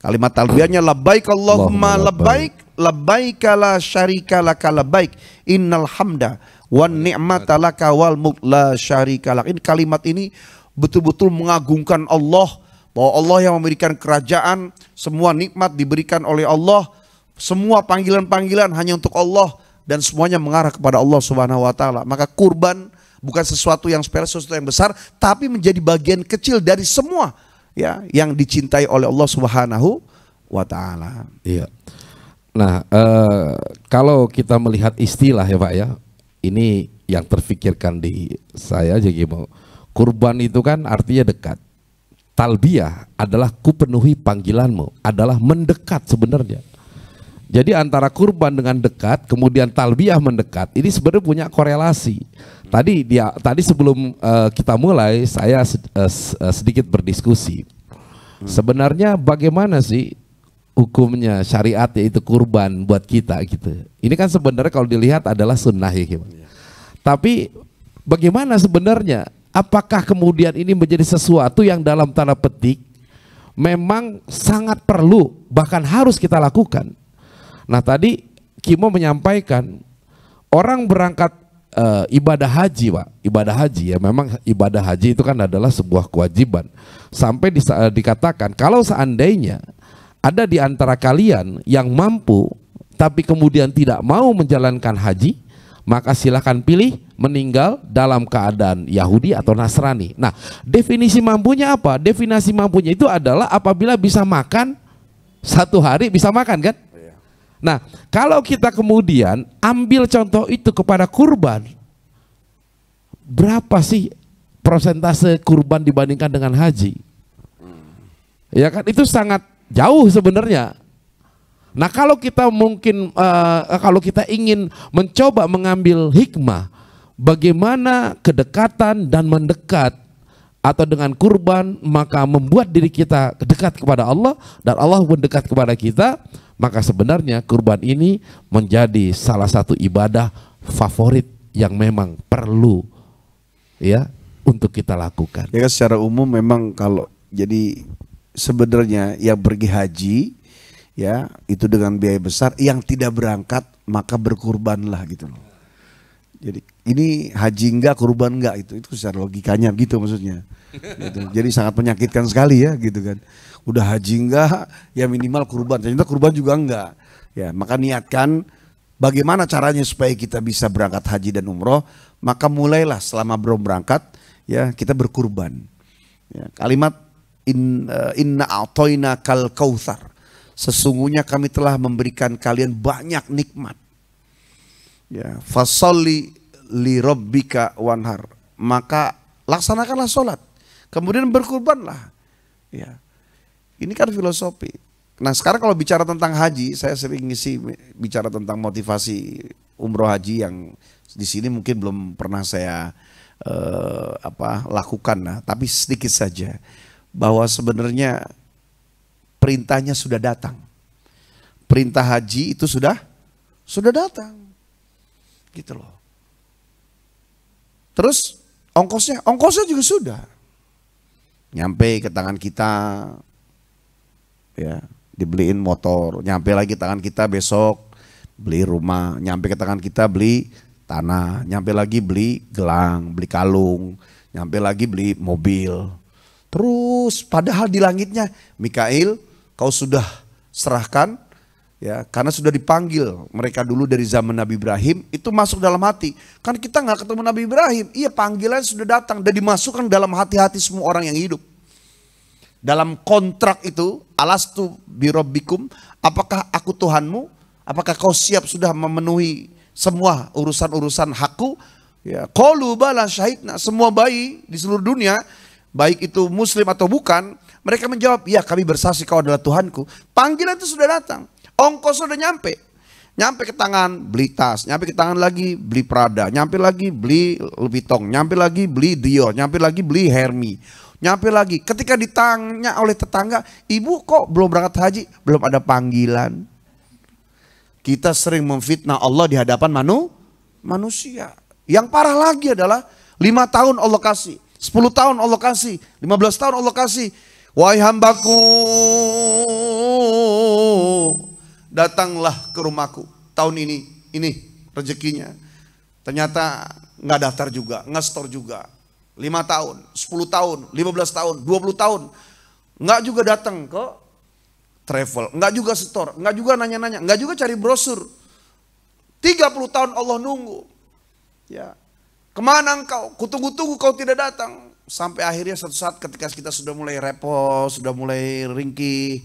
Kalimat talbiyahnya labbaik Allahumma labbaik, labbaik la syarika laka labbaik, innal hamda wan ni'mata laka wal mulk la syarika lak. Ini kalimat ini betul-betul mengagungkan Allah, bahwa Allah yang memberikan kerajaan, semua nikmat diberikan oleh Allah, semua panggilan-panggilan hanya untuk Allah, dan semuanya mengarah kepada Allah Subhanahu wa taala. Maka kurban bukan sesuatu yang sepele, sesuatu yang besar, tapi menjadi bagian kecil dari semua ya yang dicintai oleh Allah Subhanahu wa taala. Iya. Nah, kalau kita melihat istilah ya Pak ya, ini yang terfikirkan di saya aja gimana. Kurban itu kan artinya dekat. Talbiyah adalah kupenuhi panggilanmu, adalah mendekat sebenarnya. Jadi antara kurban dengan dekat, kemudian talbiyah mendekat, ini sebenarnya punya korelasi. Tadi sebelum kita mulai, saya sedikit berdiskusi. Sebenarnya bagaimana sih hukumnya syariat yaitu kurban buat kita gitu. Ini kan sebenarnya kalau dilihat adalah sunnah ya. Tapi bagaimana sebenarnya? Apakah kemudian ini menjadi sesuatu yang dalam tanda petik memang sangat perlu, bahkan harus kita lakukan? Nah tadi Kimo menyampaikan orang berangkat ibadah haji Pak, ibadah haji ya, memang ibadah haji itu kan adalah sebuah kewajiban. Sampai dikatakan kalau seandainya ada di antara kalian yang mampu tapi kemudian tidak mau menjalankan haji, maka silakan pilih meninggal dalam keadaan Yahudi atau Nasrani. Nah definisi mampunya apa? Definisi mampunya itu adalah apabila bisa makan 1 hari bisa makan kan? Nah, kalau kita kemudian ambil contoh itu kepada kurban, berapa sih persentase kurban dibandingkan dengan haji? Ya kan, itu sangat jauh sebenarnya. Nah, kalau kita mungkin kalau kita ingin mencoba mengambil hikmah, bagaimana kedekatan dan mendekat atau dengan kurban, maka membuat diri kita dekat kepada Allah dan Allah pun dekat kepada kita. Maka sebenarnya kurban ini menjadi salah satu ibadah favorit yang memang perlu ya untuk kita lakukan. Ya kan secara umum memang kalau jadi sebenarnya yang pergi haji ya itu dengan biaya besar, yang tidak berangkat maka berkurbanlah gitu loh. Jadi ini haji enggak kurban enggak, itu secara logikanya gitu maksudnya. Gitu. Jadi sangat menyakitkan sekali ya gitu kan. Udah haji enggak ya minimal kurban, ternyata kurban juga enggak. Ya, maka niatkan bagaimana caranya supaya kita bisa berangkat haji dan umroh, maka mulailah selama belum berangkat ya kita berkurban. Ya, kalimat inna a'toina kal kautsar. Sesungguhnya kami telah memberikan kalian banyak nikmat. Ya, fasalli li rabbika wanhar. Maka laksanakanlah sholat. Kemudian berkurbanlah. Ya. Ini kan filosofi. Nah, sekarang kalau bicara tentang haji, saya sering ngisi bicara tentang motivasi umroh haji yang di sini mungkin belum pernah saya lakukan. Nah, tapi sedikit saja bahwa sebenarnya perintahnya sudah datang. Perintah haji itu sudah datang. Gitu loh. Terus ongkosnya juga sudah. Nyampe ke tangan kita, ya dibeliin motor, nyampe lagi tangan kita besok beli rumah, nyampe ke tangan kita beli tanah, nyampe lagi beli gelang, beli kalung, nyampe lagi beli mobil. Terus padahal di langitnya, Mikail kau sudah serahkan ya, karena sudah dipanggil mereka dulu dari zaman Nabi Ibrahim, itu masuk dalam hati. Kan kita nggak ketemu Nabi Ibrahim, iya panggilan sudah datang dan dimasukkan dalam hati-hati semua orang yang hidup. Dalam kontrak itu, alastu birabbikum, apakah aku Tuhanmu? Apakah kau siap sudah memenuhi semua urusan-urusan hakku? Ya, qalu bala syahidna. Semua bayi di seluruh dunia, baik itu muslim atau bukan, mereka menjawab, ya kami bersaksi kau adalah Tuhanku. Panggilan itu sudah datang, ongkos sudah nyampe. Nyampe ke tangan beli tas, nyampe ke tangan lagi beli Prada, nyampe lagi beli Louis Vuitton, nyampe lagi beli Dior, nyampe lagi beli Hermes. Nyampe lagi, ketika ditanya oleh tetangga, ibu kok belum berangkat haji? Belum ada panggilan. Kita sering memfitnah Allah di hadapan manusia. Yang parah lagi adalah 5 tahun Allah kasih, 10 tahun Allah kasih, 15 tahun Allah kasih. Wahai hambaku, datanglah ke rumahku tahun ini rezekinya. Ternyata nggak daftar juga, nggak store juga. 5 tahun, 10 tahun, 15 tahun, 20 tahun. Enggak juga datang ke travel, enggak juga store, enggak juga nanya-nanya, enggak juga cari brosur. 30 tahun Allah nunggu. Ya. Kemana engkau? Kutunggu-tunggu kau tidak datang. Sampai akhirnya suatu saat ketika kita sudah mulai repot, sudah mulai ringkih.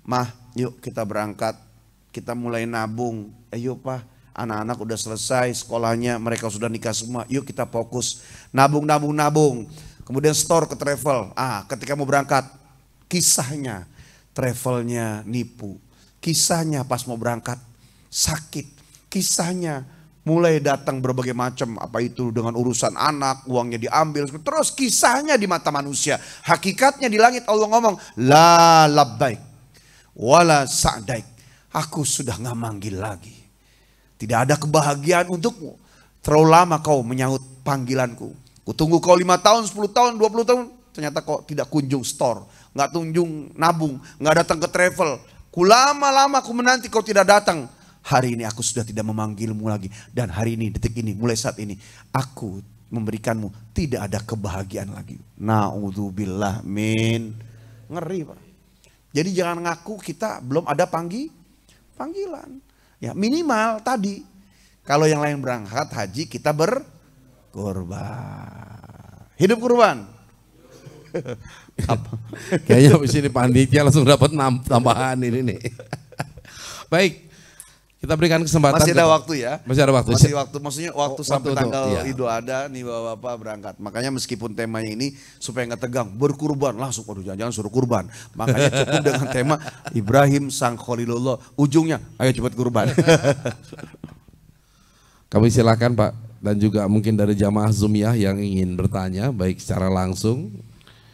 Mah, yuk kita berangkat. Kita mulai nabung. Ayo Pak. Anak-anak udah selesai sekolahnya, mereka sudah nikah semua. Yuk kita fokus nabung. Kemudian store ke travel. Ketika mau berangkat, kisahnya travelnya nipu. Kisahnya pas mau berangkat sakit. Kisahnya mulai datang berbagai macam, apa itu dengan urusan anak, uangnya diambil. Terus kisahnya di mata manusia. Hakikatnya di langit Allah ngomong, la labbaik wala sa'daik. Aku sudah gak manggil lagi. Tidak ada kebahagiaan untukmu. Terlalu lama kau menyahut panggilanku. Kutunggu kau 5 tahun, 10 tahun, 20 tahun. Ternyata kau tidak kunjung store. Gak kunjung nabung. Gak datang ke travel. Lama-lama aku menanti kau tidak datang. Hari ini aku sudah tidak memanggilmu lagi. Dan hari ini, detik ini, mulai saat ini. Aku memberikanmu tidak ada kebahagiaan lagi. Na'udzubillah min. Ngeri Pak. Jadi jangan ngaku kita belum ada panggilan. Ya minimal tadi, kalau yang lain berangkat haji kita berkurban. Hidup kurban. Kayaknya di sini panitia langsung dapat tambahan ini nih. Baik, kita berikan kesempatan. Masih ada waktu ya. Masih ada waktu. Masih waktu, maksudnya waktu sampai waktu tanggal iya. Idul Adha nih bapak-bapak berangkat. Makanya meskipun temanya ini supaya nggak tegang, berkurban langsung. Waduh jangan suruh kurban. Makanya cukup dengan tema Ibrahim sang Khalilullah. Ujungnya, ayo cepat kurban. Kami silakan Pak, dan juga mungkin dari jamaah Zumiyah yang ingin bertanya, baik secara langsung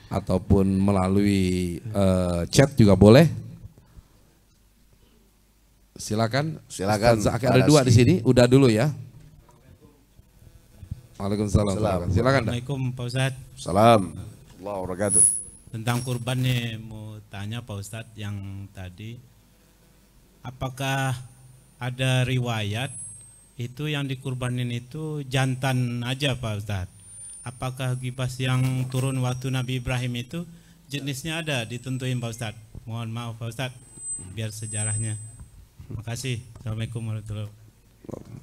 ataupun melalui chat juga boleh. Silakan. Silakan. Ustaz Zaki ada 2 di sini, udah dulu ya. Waalaikumsalam. Silakan. Assalamualaikum Pak Ustadz. Salam. Allah wabarakatuh. Tentang kurban nih mau tanya Pak Ustadz yang tadi, apakah ada riwayat itu yang dikurbanin itu jantan aja Pak Ustadz? Apakah gibas yang turun waktu Nabi Ibrahim itu jenisnya ada ditentuin Pak Ustadz? Mohon maaf Pak Ustadz, biar sejarahnya. Makasih. Assalamualaikum warahmatullahi wabarakatuh.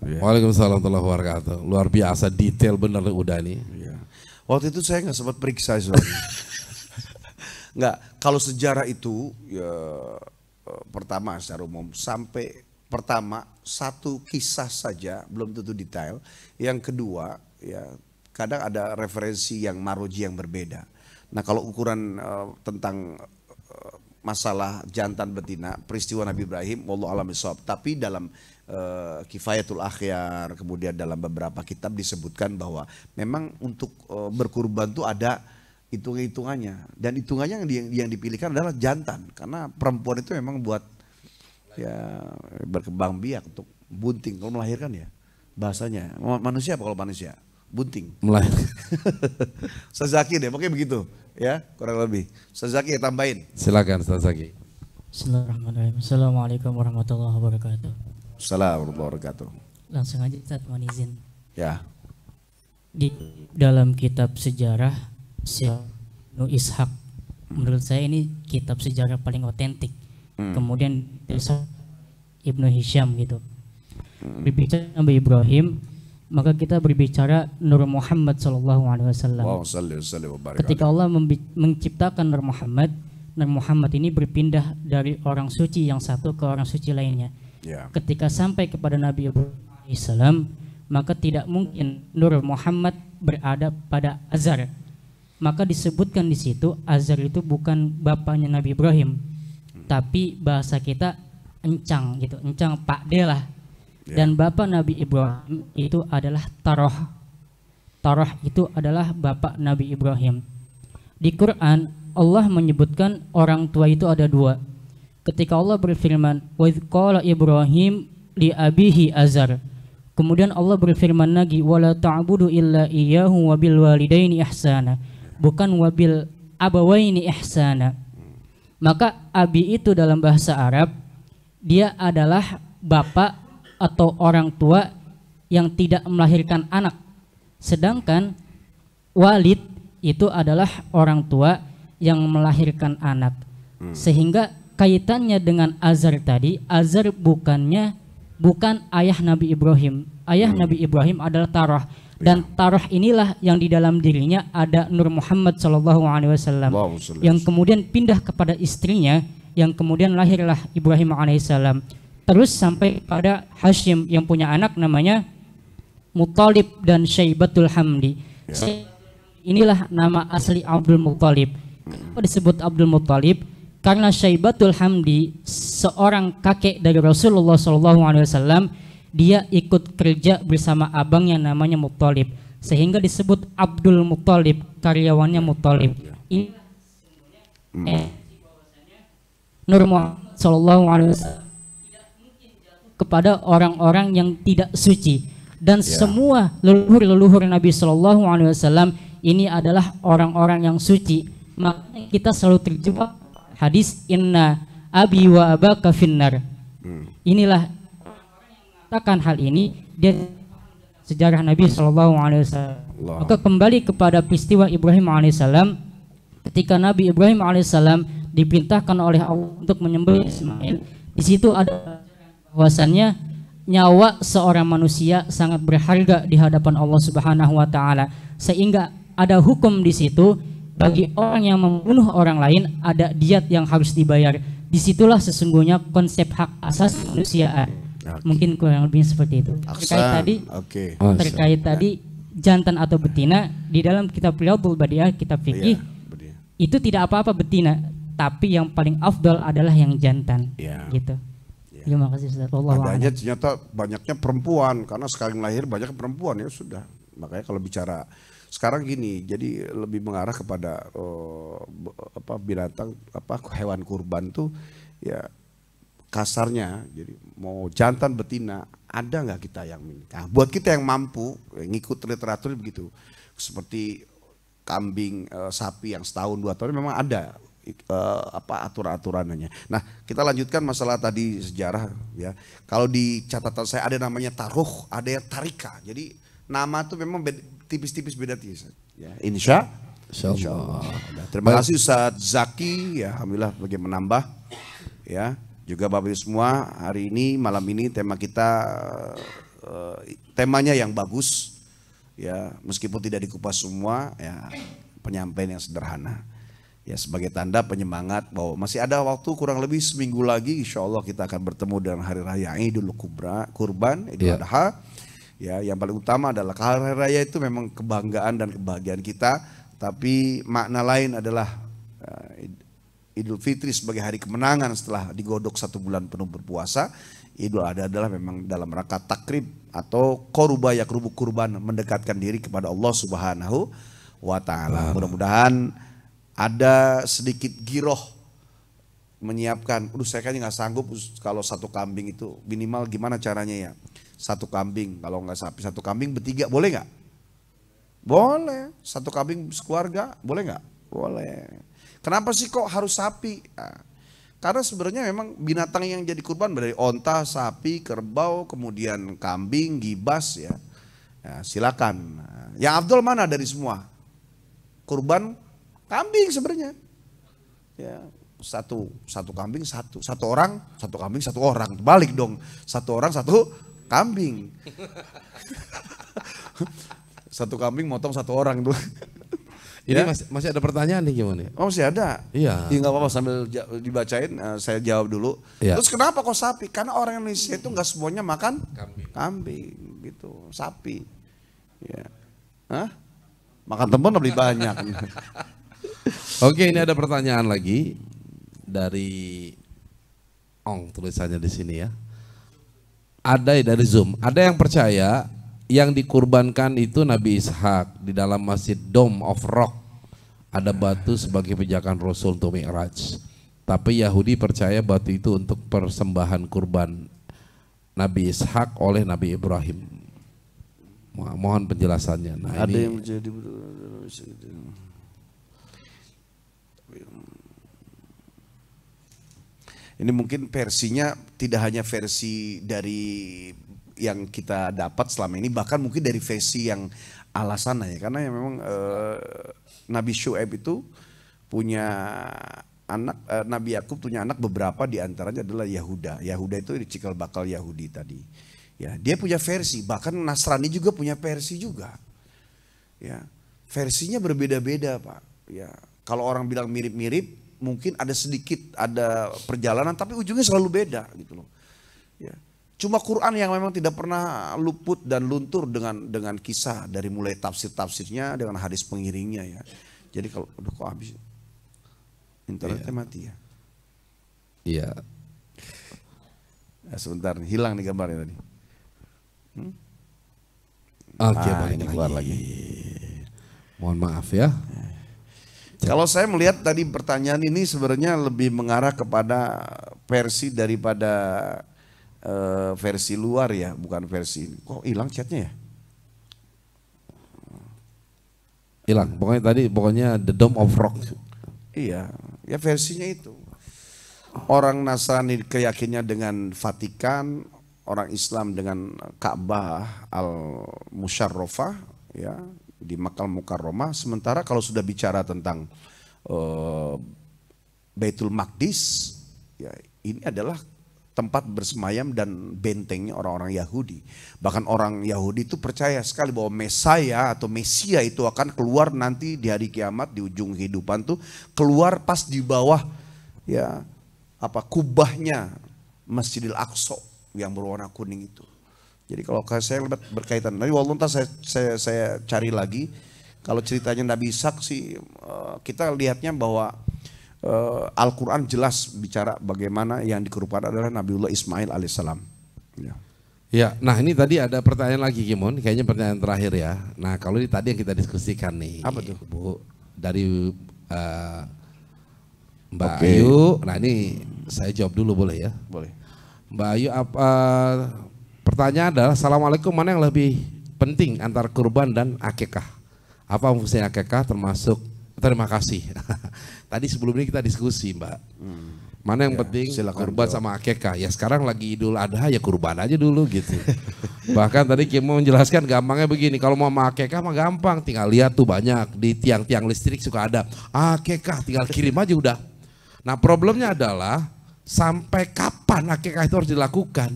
Waalaikumsalam warahmatullahi wabarakatuh. Luar biasa detail benar udah nih. Ya. Waktu itu saya nggak sempat periksa soalnya. Nggak, kalau sejarah itu ya, pertama secara umum sampai pertama satu kisah saja belum tentu detail. Yang kedua ya kadang ada referensi yang maroji yang berbeda. Nah kalau ukuran tentang masalah jantan betina peristiwa Nabi Ibrahim, wallahu a'lam bishawab. Tapi dalam Kifayatul Akhyar, kemudian dalam beberapa kitab disebutkan bahwa memang untuk berkurban itu ada hitungannya, dan hitungannya yang dipilihkan adalah jantan karena perempuan itu memang buat ya berkembang biak untuk bunting kalau melahirkan ya bahasanya. Manusia apa kalau manusia? Bunting. Melahirkan. Ustaz Zaki deh, pokoknya begitu ya kurang lebih. Ustaz Zaki tambahin. Silakan Ustaz Zaki. Bismillahirrahmanirrahim. Assalamualaikum warahmatullahi wabarakatuh. Assalamualaikum warahmatullahi wabarakatuh. Langsung aja Ustaz, mohon izin. Ya. Di dalam kitab sejarah Ibnu Ishaq, menurut saya ini kitab sejarah paling otentik. Kemudian Ibnu Hisham gitu. Berbicara Nabi Ibrahim, maka kita berbicara Nur Muhammad SAW. Ketika Allah menciptakan Nur Muhammad ini berpindah dari orang suci yang satu ke orang suci lainnya. Ya. Ketika sampai kepada Nabi Ibrahim AS, maka tidak mungkin Nur Muhammad berada pada Azar. Maka disebutkan di situ Azar itu bukan bapaknya Nabi Ibrahim, tapi bahasa kita encang gitu, encang Pak D lah. Dan bapak Nabi Ibrahim itu adalah Taroh. Taroh itu adalah bapak Nabi Ibrahim. Di Quran Allah menyebutkan orang tua itu ada dua. Ketika Allah berfirman, wa idz qala Ibrahim li abihi Azar. Kemudian Allah berfirman lagi, wala ta'budu illa iyyahu wa bil walidaini ihsana. Bukan wabil abawaini ihsana. Maka abi itu dalam bahasa Arab dia adalah bapak atau orang tua yang tidak melahirkan anak. Sedangkan walid itu adalah orang tua yang melahirkan anak. Sehingga kaitannya dengan Azar tadi, Azar bukan ayah Nabi Ibrahim. Ayah Nabi Ibrahim adalah Taroh, dan Taroh inilah yang di dalam dirinya ada Nur Muhammad SAW yang kemudian pindah kepada istrinya, yang kemudian lahirlah Ibrahim alaihissalam. Terus sampai pada Hashim yang punya anak namanya Muttalib dan Syaibatul Hamdi. Inilah nama asli Abdul Muttalib. Kenapa disebut Abdul Muttalib? Karena Syaibatul Hamdi, seorang kakek dari Rasulullah SAW, dia ikut kerja bersama abang yang namanya Muttalib, sehingga disebut Abdul Muttalib, karyawannya Muttalib. Ini Nur Muhammad SAW tidak mungkin jatuh kepada orang-orang yang tidak suci, dan semua leluhur Nabi SAW ini adalah orang-orang yang suci. Makanya kita selalu terjebak hadis inna abi wa abaka finnar. Inilah orang yang mengatakan hal ini dia sejarah Nabi SAW. Maka kembali kepada peristiwa Ibrahim alaihissalam, ketika Nabi Ibrahim alaihissalam diperintahkan oleh Allah untuk menyembelih Ismail, di situ ada bahwasannya nyawa seorang manusia sangat berharga di hadapan Allah Subhanahu wa taala, sehingga ada hukum di situ. Bagi orang yang membunuh orang lain ada diat yang harus dibayar. Disitulah sesungguhnya konsep hak asasi manusia. Mungkin kurang lebih seperti itu. Terkait tadi jantan atau betina, di dalam kitab Riyadhul Badiah, kitab fikih, itu tidak apa-apa betina, tapi yang paling afdal adalah yang jantan. Gitu. Terima kasih Ustaz. Adanya ternyata banyaknya perempuan, karena sekali lahir banyak perempuan, ya sudah. Makanya kalau bicara sekarang gini, jadi lebih mengarah kepada binatang, hewan kurban tuh ya kasarnya, jadi mau jantan betina Ada nggak kita yang ini? Nah, buat kita yang mampu ngikut literatur begitu, seperti kambing, sapi yang setahun 2 tahun memang ada aturan-aturannya. Nah, kita lanjutkan masalah tadi sejarah ya. Kalau di catatan saya ada namanya taruh, ada yang tarika. Jadi nama itu memang tipis-tipis beda tipis. Ya, Insya Allah. Terima kasih Ustadz Zaki ya, alhamdulillah bagi menambah ya. Juga Bapak Ibu semua, hari ini malam ini tema kita temanya yang bagus ya, meskipun tidak dikupas semua ya, penyampaian yang sederhana. Ya sebagai tanda penyemangat bahwa masih ada waktu kurang lebih seminggu lagi, insya Allah kita akan bertemu dengan hari raya Idul Kurban, Idul Adha. Ya, yang paling utama adalah hari raya itu memang kebanggaan dan kebahagiaan kita, tapi makna lain adalah Idul Fitri sebagai hari kemenangan setelah digodok 1 bulan penuh berpuasa. Idul Adha adalah memang dalam rangka takrib atau korubaya kurban, mendekatkan diri kepada Allah Subhanahu wa Ta'ala. Mudah-mudahan ada sedikit giroh menyiapkan. Saya kayaknya nggak sanggup kalau 1 kambing itu minimal gimana caranya ya? 1 kambing, kalau nggak sapi 1 kambing bertiga boleh nggak? Boleh. 1 kambing sekeluarga boleh nggak? Boleh. Kenapa sih kok harus sapi? Nah, karena sebenarnya memang binatang yang jadi kurban dari onta, sapi, kerbau, kemudian kambing, gibas ya. Ya silakan. Yang afdol mana dari semua? Kurban kambing sebenarnya, ya satu kambing satu orang, 1 kambing 1 orang, balik dong, 1 orang 1 kambing, 1 kambing motong 1 orang tuh. Ini Ya? masih ada pertanyaan nih gimana? Oh masih ada? Iya. Ya nggak apa-apa sambil dibacain, saya jawab dulu. Iya. Terus kenapa kok sapi? Karena orang Indonesia itu nggak semuanya makan kambing gitu, sapi. Ya. Hah? Makan tembon lebih banyak. Oke, ini ada pertanyaan lagi dari Ong, tulisannya di sini ya. Ada dari Zoom, ada yang percaya yang dikurbankan itu Nabi Ishak di dalam masjid Dome of Rock. Ada batu sebagai pijakan Rasul untuk Mi'raj. Tapi Yahudi percaya batu itu untuk persembahan kurban Nabi Ishak oleh Nabi Ibrahim. Mohon penjelasannya. Nah, Ada ini yang menjadi ini mungkin versinya tidak hanya versi dari yang kita dapat selama ini, bahkan mungkin dari versi yang alasan ya, karena yang memang Nabi Syuaib itu punya anak, Nabi Yakub punya anak beberapa, diantaranya adalah Yahuda. Yahuda itu di cikal bakal Yahudi tadi. Ya, dia punya versi, bahkan Nasrani juga punya versi juga. Ya, versinya berbeda-beda Pak. Ya, kalau orang bilang mirip-mirip, mungkin ada sedikit ada perjalanan, tapi ujungnya selalu beda gitu loh. Ya. Cuma Quran yang memang tidak pernah luput dan luntur dengan kisah dari mulai tafsir-tafsirnya dengan hadis pengiringnya ya. Jadi kalau udah kok habis internetnya mati ya. iya. Ya, sebentar hilang nih gambarnya tadi. Oke, Nah, balik ini keluar lagi. Mohon maaf ya. Kalau saya melihat tadi pertanyaan ini sebenarnya lebih mengarah kepada versi daripada versi luar ya, bukan versi ini. Kok hilang chatnya ya? Hilang. Pokoknya The Dome of Rock. Iya, ya versinya itu. Orang Nasrani keyakinannya dengan Vatikan, orang Islam dengan Ka'bah al-Musyarrafah ya, di Makkah Mukarramah. Sementara kalau sudah bicara tentang Baitul Maqdis, ya ini adalah tempat bersemayam dan bentengnya orang-orang Yahudi. Bahkan orang Yahudi itu percaya sekali bahwa Mesaya atau Mesia itu akan keluar nanti di hari kiamat, di ujung kehidupan tuh keluar pas di bawah ya kubahnya Masjidil Aqsa yang berwarna kuning itu. Jadi kalau saya lihat berkaitan, nanti walaupun saya cari lagi. Kalau ceritanya Nabi Ishak sih kita lihatnya bahwa Al-Quran jelas bicara bagaimana yang dikurbankan adalah Nabiullah Ismail alaihissalam. Ya. Ya, nah ini tadi ada pertanyaan lagi Kimon, kayaknya pertanyaan terakhir ya. Nah kalau ini tadi yang kita diskusikan nih. Apa tuh? Bu, dari Mbak Oke. Ayu, nah ini saya jawab dulu boleh ya? Boleh. Mbak Ayu, Pertanyaan adalah, Assalamualaikum, mana yang lebih penting antara kurban dan akikah? Apa fungsinya akikah termasuk, terima kasih. Tadi sebelum ini kita diskusi Mbak. Mana yang penting kurban sama akikah? Ya sekarang lagi Idul Adha ya kurban aja dulu gitu. Bahkan tadi Kim mau menjelaskan gampangnya begini, kalau mau sama akikah mah gampang, tinggal lihat tuh banyak di tiang-tiang listrik suka ada akikah, tinggal kirim aja udah. Nah problemnya adalah sampai kapan akikah itu harus dilakukan?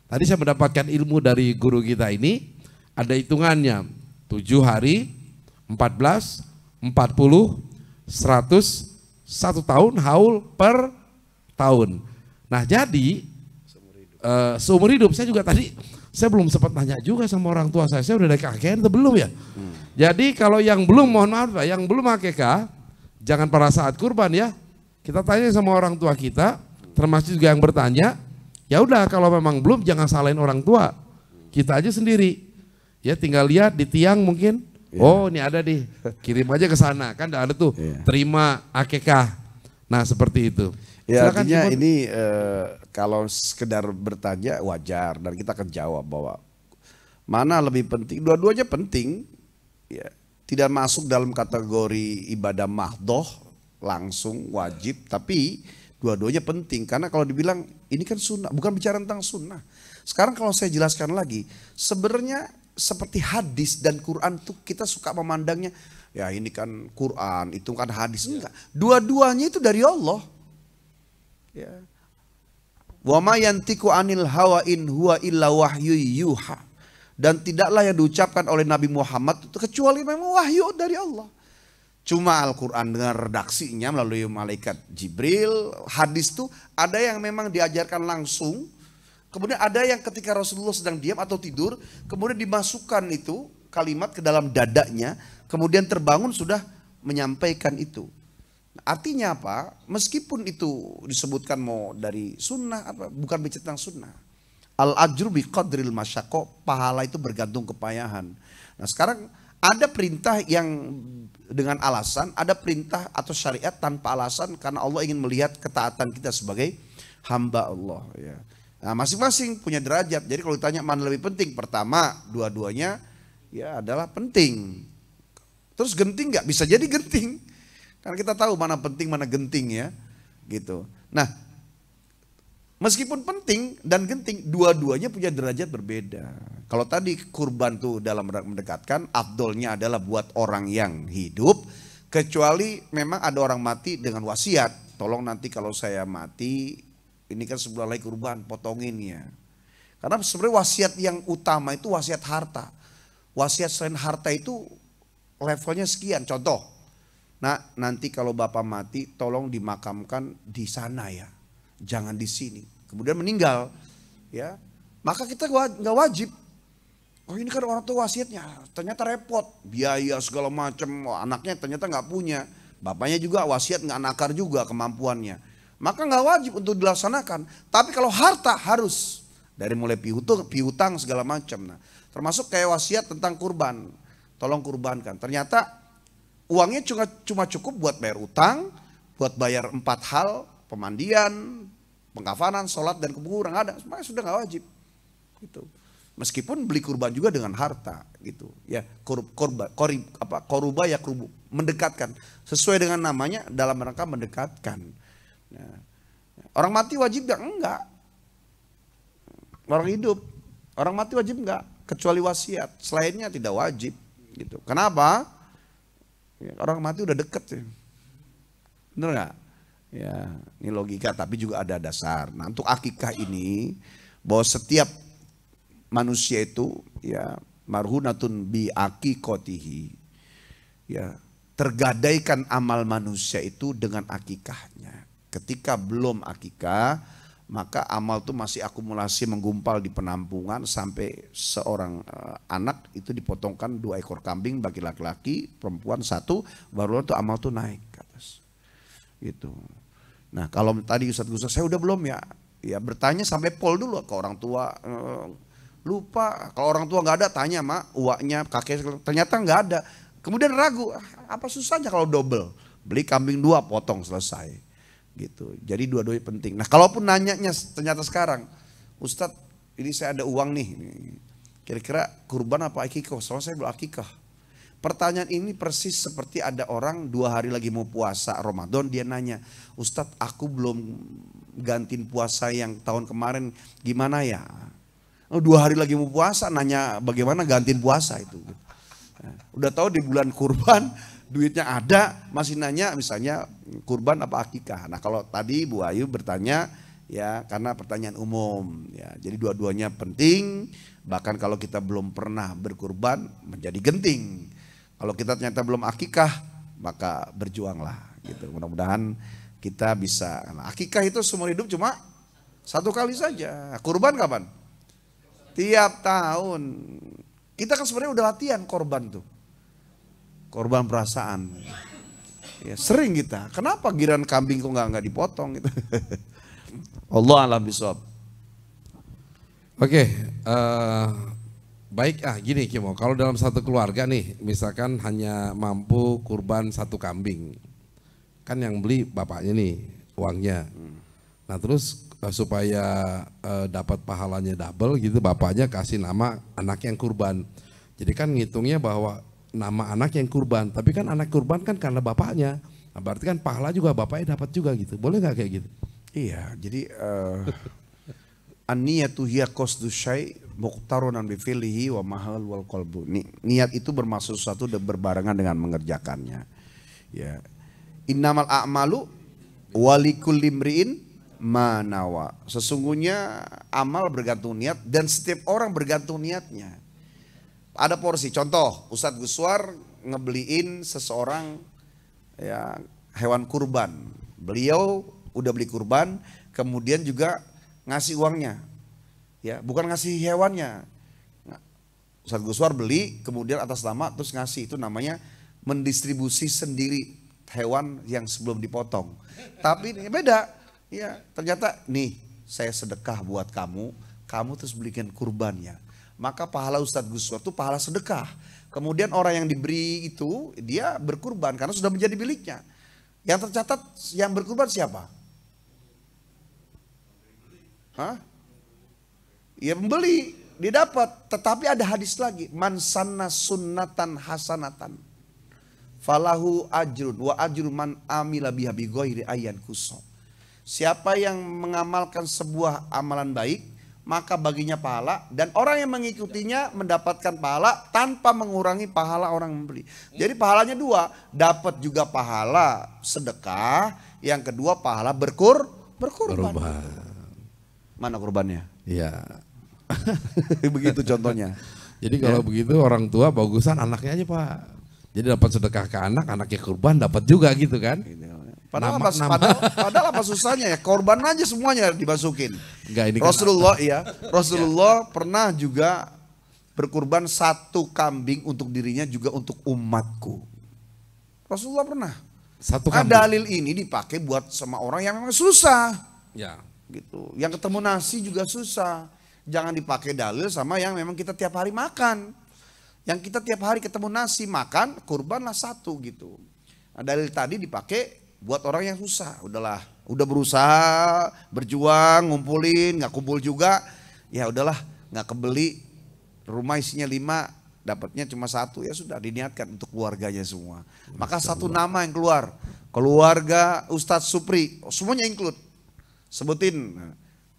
Tadi saya mendapatkan ilmu dari guru kita ini, ada hitungannya 7 hari, 14, 40, 100, 1 tahun, haul per tahun. Nah jadi seumur hidup saya juga tadi, saya belum sempat nanya juga sama orang tua saya udah ada kakek atau belum ya. Jadi kalau yang belum, mohon maaf Pak, yang belum akikah, jangan pada saat kurban ya. Kita tanya sama orang tua kita, termasuk juga yang bertanya, ya udah kalau memang belum jangan salahin orang tua, kita aja sendiri. Ya tinggal lihat di tiang mungkin, oh ini ada nih, kirim aja ke sana, kan ada tuh, terima akikah. Nah seperti itu. Ya Silakan, artinya Simon. ini kalau sekedar bertanya wajar dan kita akan jawab bahwa mana lebih penting, dua-duanya penting, ya tidak masuk dalam kategori ibadah mahdoh langsung wajib, tapi dua-duanya penting karena kalau dibilang ini kan sunnah, bukan bicara tentang sunnah. Sekarang kalau saya jelaskan lagi, sebenarnya seperti hadis dan Quran tuh kita suka memandangnya, ya ini kan Quran, itu kan hadis, enggak. Dua-duanya itu dari Allah. Ya. Wa ma yantiqu anil hawa in huwa illa wahyu yuha. Dan tidaklah yang diucapkan oleh Nabi Muhammad itu kecuali memang wahyu dari Allah. Cuma Al-Quran dengan redaksinya melalui malaikat Jibril, hadis itu ada yang memang diajarkan langsung, kemudian ada yang ketika Rasulullah sedang diam atau tidur, kemudian dimasukkan itu kalimat ke dalam dadanya, kemudian terbangun sudah menyampaikan itu. Artinya apa? Meskipun itu disebutkan mau dari sunnah, bukan bicara tentang sunnah. Al-ajru biqadril masyaqqa, pahala itu bergantung kepayahan. Nah sekarang ada perintah yang dengan alasan, ada perintah atau syariat tanpa alasan karena Allah ingin melihat ketaatan kita sebagai hamba Allah. Ya. Nah masing-masing punya derajat. Jadi kalau ditanya mana lebih penting, pertama dua-duanya ya adalah penting. Terus genting nggak? Bisa jadi genting. Karena kita tahu mana penting mana genting ya, gitu. Nah meskipun penting dan genting, dua-duanya punya derajat berbeda. Kalau tadi kurban tuh dalam mendekatkan, afdolnya adalah buat orang yang hidup, kecuali memang ada orang mati dengan wasiat. Tolong nanti kalau saya mati, ini kan sebelah lagi kurban, potongin ya. Karena sebenarnya wasiat yang utama itu wasiat harta. Wasiat selain harta itu levelnya sekian. Contoh, nah nanti kalau bapak mati, tolong dimakamkan di sana ya, jangan di sini. Kemudian meninggal, ya, maka kita nggak wajib. Oh ini kan orang tua wasiatnya, ternyata repot, biaya segala macam, anaknya ternyata nggak punya, bapaknya juga wasiat nggak nakar juga kemampuannya, maka nggak wajib untuk dilaksanakan. Tapi kalau harta harus, dari mulai piutang segala macam. Nah, termasuk kayak wasiat tentang kurban, tolong kurbankan. Ternyata uangnya cuma cukup buat bayar utang, buat bayar 4 hal, pemandian, pengkafanan, sholat dan kuburan ada, semuanya sudah nggak wajib. Gitu. Meskipun beli kurban juga dengan harta, gitu. Ya koruba ya kerubu, mendekatkan sesuai dengan namanya dalam rangka mendekatkan. Nah, orang mati wajib gak? Enggak. Orang hidup, orang mati wajib enggak? Kecuali wasiat, selainnya tidak wajib. Gitu. Kenapa? Ya, orang mati udah deket, ya. Bener nggak? Ya, ini logika tapi juga ada dasar. Nah, untuk akikah ini bahwa setiap manusia itu ya marhunatun bi aqiqatihi. Ya, tergadaikan amal manusia itu dengan akikahnya. Ketika belum akikah, maka amal itu masih akumulasi menggumpal di penampungan sampai seorang anak itu dipotongkan 2 ekor kambing bagi laki-laki, perempuan 1, baru itu amal itu naik ke atas. Gitu. Nah kalau tadi Ustadz Gus, saya udah belum ya? Ya bertanya sampai pol dulu ke orang tua. Lupa, kalau orang tua nggak ada tanya mak, uaknya, kakek, ternyata nggak ada. Kemudian ragu, apa susahnya kalau double? Beli kambing 2, potong selesai. Gitu. Jadi dua-duanya penting. Nah kalaupun nanyanya ternyata sekarang, Ustadz ini saya ada uang nih, kira-kira kurban apa akikah? Soalnya saya belum akikah. Pertanyaan ini persis seperti ada orang 2 hari lagi mau puasa Ramadan, dia nanya, Ustadz aku belum gantiin puasa yang tahun kemarin, gimana ya? 2 hari lagi mau puasa, nanya bagaimana gantiin puasa itu. Udah tahu di bulan kurban, duitnya ada, masih nanya misalnya kurban apa akikah. Nah kalau tadi Bu Ayu bertanya, ya karena pertanyaan umum, ya jadi dua-duanya penting. Bahkan kalau kita belum pernah berkurban menjadi genting. Kalau kita ternyata belum akikah, maka berjuanglah gitu. Mudah-mudahan kita bisa. Nah, akikah itu seumur hidup cuma 1 kali saja. Kurban kapan? Tiap tahun. Kita kan sebenarnya udah latihan korban tuh. Korban perasaan. Ya, sering kita. Kenapa giran kambing kok nggak dipotong gitu? Allah alam bisawab. Oke, baik gini Kimo, kalau dalam satu keluarga nih, misalkan hanya mampu kurban 1 kambing, kan yang beli bapaknya nih uangnya. Nah terus supaya dapat pahalanya double gitu, bapaknya kasih nama anak yang kurban. Jadi kan ngitungnya bahwa nama anak yang kurban, tapi kan anak kurban kan karena bapaknya. Nah, berarti kan pahala juga bapaknya dapat juga gitu. Boleh nggak kayak gitu? Iya, jadi an-niyatu hiya qasdu syai' muqtarunan bi fi'lihi wa mahal wal qalbu. Niat itu bermaksud sesuatu dan berbarengan dengan mengerjakannya. Ya. Innamal a'malu walikulli imri'in ma nawa. Sesungguhnya amal bergantung niat dan setiap orang bergantung niatnya. Ada porsi. Contoh, Ustadz Guswar ngebeliin seseorang ya hewan kurban. Beliau udah beli kurban, kemudian juga ngasih uangnya. Ya, bukan ngasih hewannya. Ustadz Guswar beli, kemudian atas nama terus ngasih, itu namanya mendistribusi sendiri hewan yang sebelum dipotong. Tapi ini beda. Ya, ternyata nih saya sedekah buat kamu, kamu terus belikan kurbannya. Maka pahala Ustadz Guswar itu pahala sedekah. Kemudian orang yang diberi itu dia berkurban karena sudah menjadi miliknya. Yang tercatat yang berkurban siapa? Hah? Ya pembeli, dia dapat. Tetapi ada hadis lagi, man sanna sunnatan hasanatan falahu ajrun wa ajru man amila biha bi ghairi ayyan kuso. Siapa yang mengamalkan sebuah amalan baik, maka baginya pahala, dan orang yang mengikutinya mendapatkan pahala tanpa mengurangi pahala orang membeli. Jadi pahalanya 2, dapat juga pahala sedekah, yang kedua pahala berkurban. Mana kurbannya? Iya. Begitu contohnya. Jadi kalau begitu orang tua bagusan anaknya aja Pak. Jadi dapat sedekah ke anak, anaknya kurban dapat juga gitu kan? Padahal apa susahnya ya, korban aja semuanya dimasukin. Enggak, ini Rasulullah Rasulullah pernah juga berkurban 1 kambing untuk dirinya juga untuk umatku. Rasulullah pernah. 1 Nah, kambing. dalil ini dipakai buat sama orang yang memang susah. Ya. Gitu. Yang ketemu nasi juga susah. Jangan dipakai dalil sama yang memang kita tiap hari makan. Yang kita tiap hari ketemu nasi makan, kurbanlah 1 gitu. Nah, dalil tadi dipakai buat orang yang susah. Udahlah, udah berusaha, berjuang, ngumpulin, nggak kumpul juga. Ya udahlah, nggak kebeli. Rumah isinya 5, dapatnya cuma 1, ya sudah diniatkan untuk keluarganya semua. Maka 1 nama yang keluar, keluarga Ustadz Supri, semuanya include. Sebutin,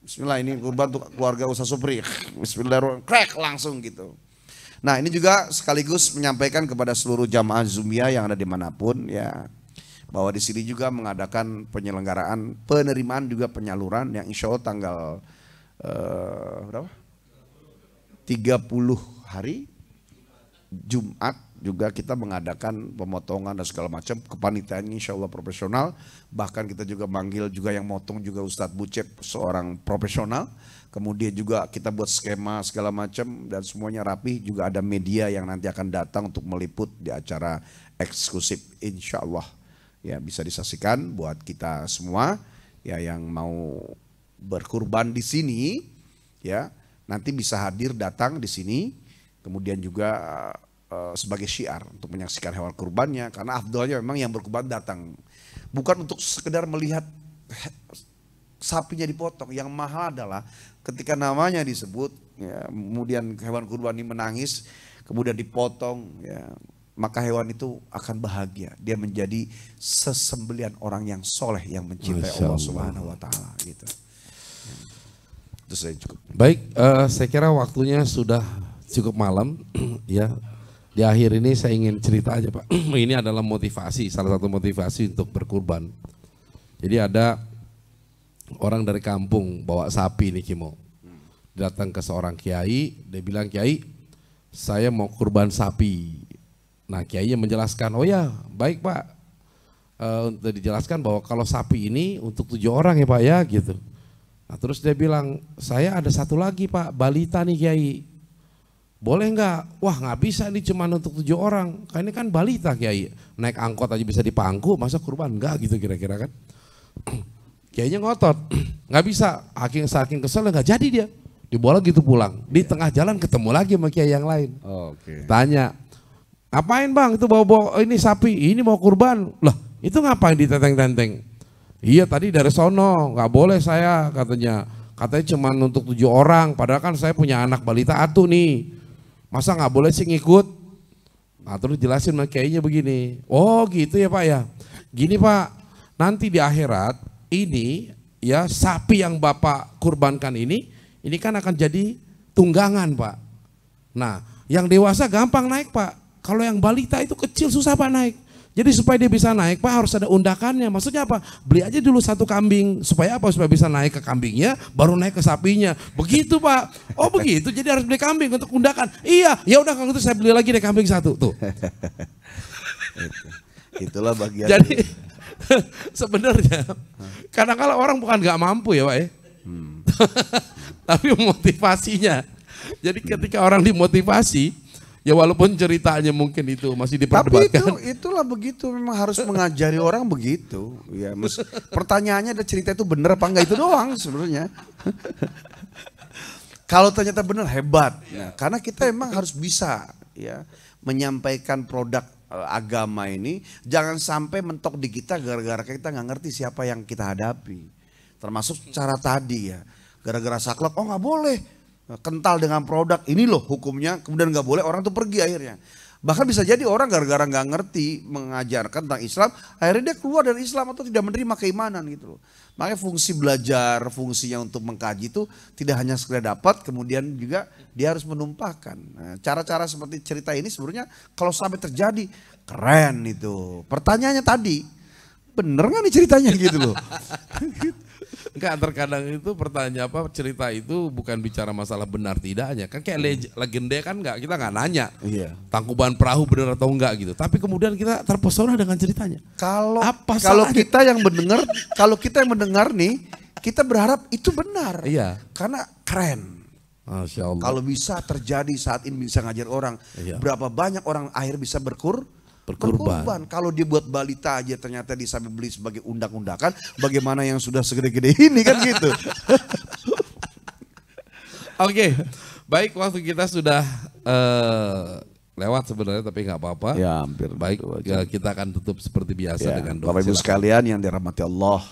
bismillah ini kurban untuk keluarga Ustadz Supri, bismillahirrahmanirrahim, crack langsung gitu. Nah ini juga sekaligus menyampaikan kepada seluruh jamaah Zumia yang ada dimanapun ya, bahwa di sini juga mengadakan penyelenggaraan penerimaan juga penyaluran yang insya Allah tanggal berapa? 30 hari Jumat juga kita mengadakan pemotongan dan segala macam, kepanitiaannya insya Allah profesional. Bahkan kita juga manggil juga yang motong juga Ustadz Bucep, seorang profesional. Kemudian juga kita buat skema segala macam dan semuanya rapi. Juga ada media yang nanti akan datang untuk meliput di acara eksklusif insya Allah. Ya bisa disaksikan buat kita semua ya yang mau berkurban di sini ya, nanti bisa hadir datang di sini. Kemudian juga sebagai syiar untuk menyaksikan hewan kurbannya, karena afdalnya memang yang berkurban datang, bukan untuk sekedar melihat sapinya dipotong. Yang mahal adalah ketika namanya disebut, ya, kemudian hewan kurban ini menangis, kemudian dipotong, ya, maka hewan itu akan bahagia. Dia menjadi sesembelian orang yang soleh yang mencintai Masya Allah Allah. Subhanahu Wa Taala. Gitu. Itu saya cukup. Baik, saya kira waktunya sudah cukup malam. Ya, di akhir ini saya ingin cerita aja Pak. Ini adalah motivasi, salah satu motivasi untuk berkurban. Jadi ada orang dari kampung bawa sapi nih Kimo. Datang ke seorang kiai, dia bilang, Kiai, saya mau kurban sapi. Nah kiainya menjelaskan, oh ya baik Pak. Untuk dijelaskan bahwa kalau sapi ini untuk 7 orang ya Pak ya gitu. Nah terus dia bilang, saya ada satu lagi Pak, balita nih Kiai. Boleh nggak? Wah nggak bisa nih cuma untuk 7 orang. Ini kan balita Kiai. Naik angkot aja bisa dipangku, masa kurban? Enggak gitu kira-kira kan. Kiainya ngotot, nggak bisa. Saking kesel nggak jadi dia. Dibawa gitu pulang. Di tengah jalan ketemu lagi sama kiai yang lain. Oke. Tanya, ngapain bang itu bawa ini sapi? Ini mau kurban. Lah itu ngapain ditenteng-tenteng? Iya tadi dari sono, nggak boleh saya katanya. Katanya cuma untuk 7 orang. Padahal kan saya punya anak balita atu nih. Masa nggak boleh sih ngikut? Nah terus jelasin sama kiainya begini. Oh gitu ya Pak ya. Gini Pak. Nanti di akhirat ini ya sapi yang Bapak kurbankan ini kan akan jadi tunggangan Pak. Nah yang dewasa gampang naik Pak. Kalau yang balita itu kecil susah Pak naik. Jadi supaya dia bisa naik Pak harus ada undakannya. Maksudnya apa? Beli aja dulu 1 kambing. Supaya apa? Supaya bisa naik ke kambingnya baru naik ke sapinya. Begitu Pak. Oh begitu jadi harus beli kambing untuk undakan. Iya ya udah kalau gitu saya beli lagi deh kambing 1 tuh. Itulah bagian. Jadi sebenarnya kadang-kadang orang bukan nggak mampu ya Pak ya. Tapi motivasinya. Jadi ketika orang dimotivasi, ya walaupun ceritanya mungkin itu masih Tapi diperdebatkan. itulah begitu, memang harus mengajari orang begitu. Ya, pertanyaannya ada cerita itu benar apa enggak itu doang sebenarnya. Kalau ternyata benar hebat. Nah, karena kita emang harus bisa ya menyampaikan produk agama ini, jangan sampai mentok di kita gara-gara kita nggak ngerti siapa yang kita hadapi. Termasuk cara tadi ya, gara-gara saklek, oh nggak boleh kental dengan produk ini loh hukumnya, kemudian nggak boleh, orang tuh pergi akhirnya. Bahkan bisa jadi orang gara-gara nggak ngerti mengajarkan tentang Islam, akhirnya dia keluar dari Islam atau tidak menerima keimanan gitu loh. Makanya fungsi belajar, fungsinya untuk mengkaji itu tidak hanya sekedar dapat, kemudian juga dia harus menumpahkan. Nah, cara-cara seperti cerita ini sebenarnya kalau sampai terjadi keren itu. Pertanyaannya tadi, bener nggak nih ceritanya gitu loh? Enggak, terkadang itu pertanyaan apa cerita itu bukan bicara masalah benar tidaknya. Kan kayak legenda kan kita nggak nanya. Iya. Tangkuban perahu benar atau enggak gitu. Tapi kemudian kita terpesona dengan ceritanya. Kalau salahnya? Kalau kita yang mendengar nih, kita berharap itu benar. Iya. Karena keren. Masya Allah. Kalau bisa terjadi saat ini bisa ngajar orang, Iya. berapa banyak orang akhir bisa berkurban. Kalau dia buat balita aja ternyata bisa beli sebagai undak-undakan, bagaimana yang sudah segede-gede ini kan gitu. Oke, baik waktu kita sudah lewat sebenarnya tapi nggak apa-apa. Ya, hampir Baik, gitu ya, kita akan tutup seperti biasa Ya, dengan doa. Bapak Ibu Silakan. sekalian yang dirahmati Allah,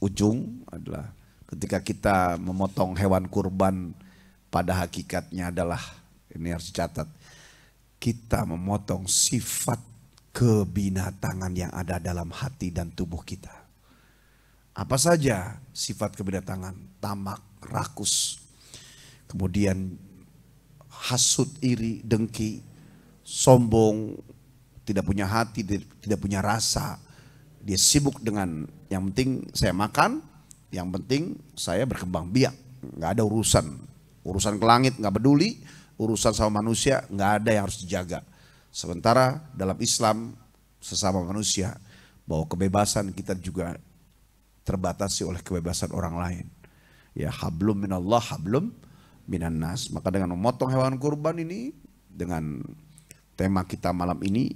ujung adalah ketika kita memotong hewan kurban pada hakikatnya adalah, ini harus dicatat, kita memotong sifat kebinatangan yang ada dalam hati dan tubuh kita. Apa saja sifat kebinatangan? Tamak, rakus, kemudian hasut, iri, dengki, sombong, tidak punya hati, tidak punya rasa. Dia sibuk dengan yang penting saya makan, yang penting saya berkembang biak. Nggak ada urusan ke langit nggak peduli, urusan sama manusia nggak ada yang harus dijaga. Sementara dalam Islam sesama manusia bahwa kebebasan kita juga terbatasi oleh kebebasan orang lain. Ya, hablum minallah, hablum minan nas. Maka dengan memotong hewan kurban ini, dengan tema kita malam ini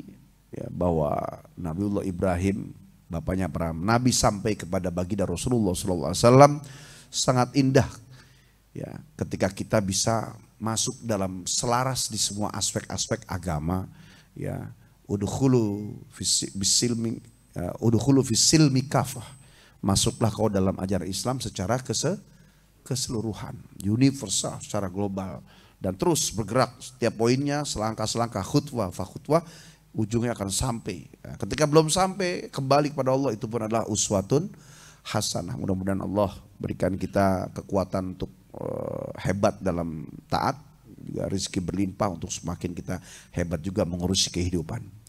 ya, bahwa Nabiullah Ibrahim, bapaknya para nabi, sampai kepada baginda Rasulullah SAW, sangat indah ya ketika kita bisa masuk dalam selaras di semua aspek-aspek agama ya. Udkhulu fis silmi kafah Masuklah kau dalam ajaran Islam secara keseluruhan, universal, secara global. Dan terus bergerak setiap poinnya, selangkah-selangkah, khutbah, fakhutbah, ujungnya akan sampai. Nah, ketika belum sampai, kembali kepada Allah, itu pun adalah uswatun hasanah. Mudah-mudahan Allah berikan kita kekuatan untuk hebat dalam taat, juga rezeki berlimpah untuk semakin kita hebat juga mengurusi kehidupan.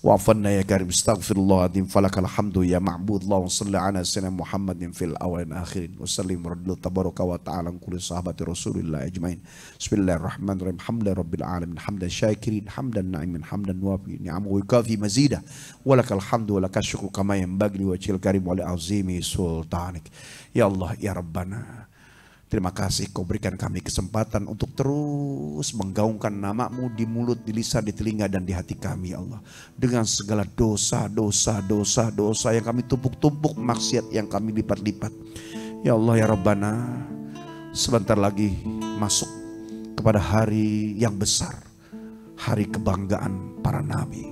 Wa'afanna ya karim, astaghfirullahaladzim, falakal hamdu ya ma'bud, Allahumma salli ala sayyidina Muhammadin fil awalin akhirin, wa sallim radillahu tabaraka wa ta'ala kulli sahabati rasulillah ajmain. Bismillahirrahmanirrahim, hamdan rabbil alamin, hamdan syakirin, hamdan na'imin, hamdan wafi ni'amu wa kafi mazidah, walakal hamdu walakal syukru kama yanbaghi li wajhil karim wa li azimi sultanik. Ya Allah, ya Rabbana, terima kasih kau berikan kami kesempatan untuk terus menggaungkan nama-Mu di mulut, di lisan, di telinga, dan di hati kami, ya Allah. Dengan segala dosa yang kami tumpuk-tumpuk, maksiat yang kami lipat-lipat. Ya Allah, ya Rabbana, sebentar lagi masuk kepada hari yang besar. Hari kebanggaan para nabi.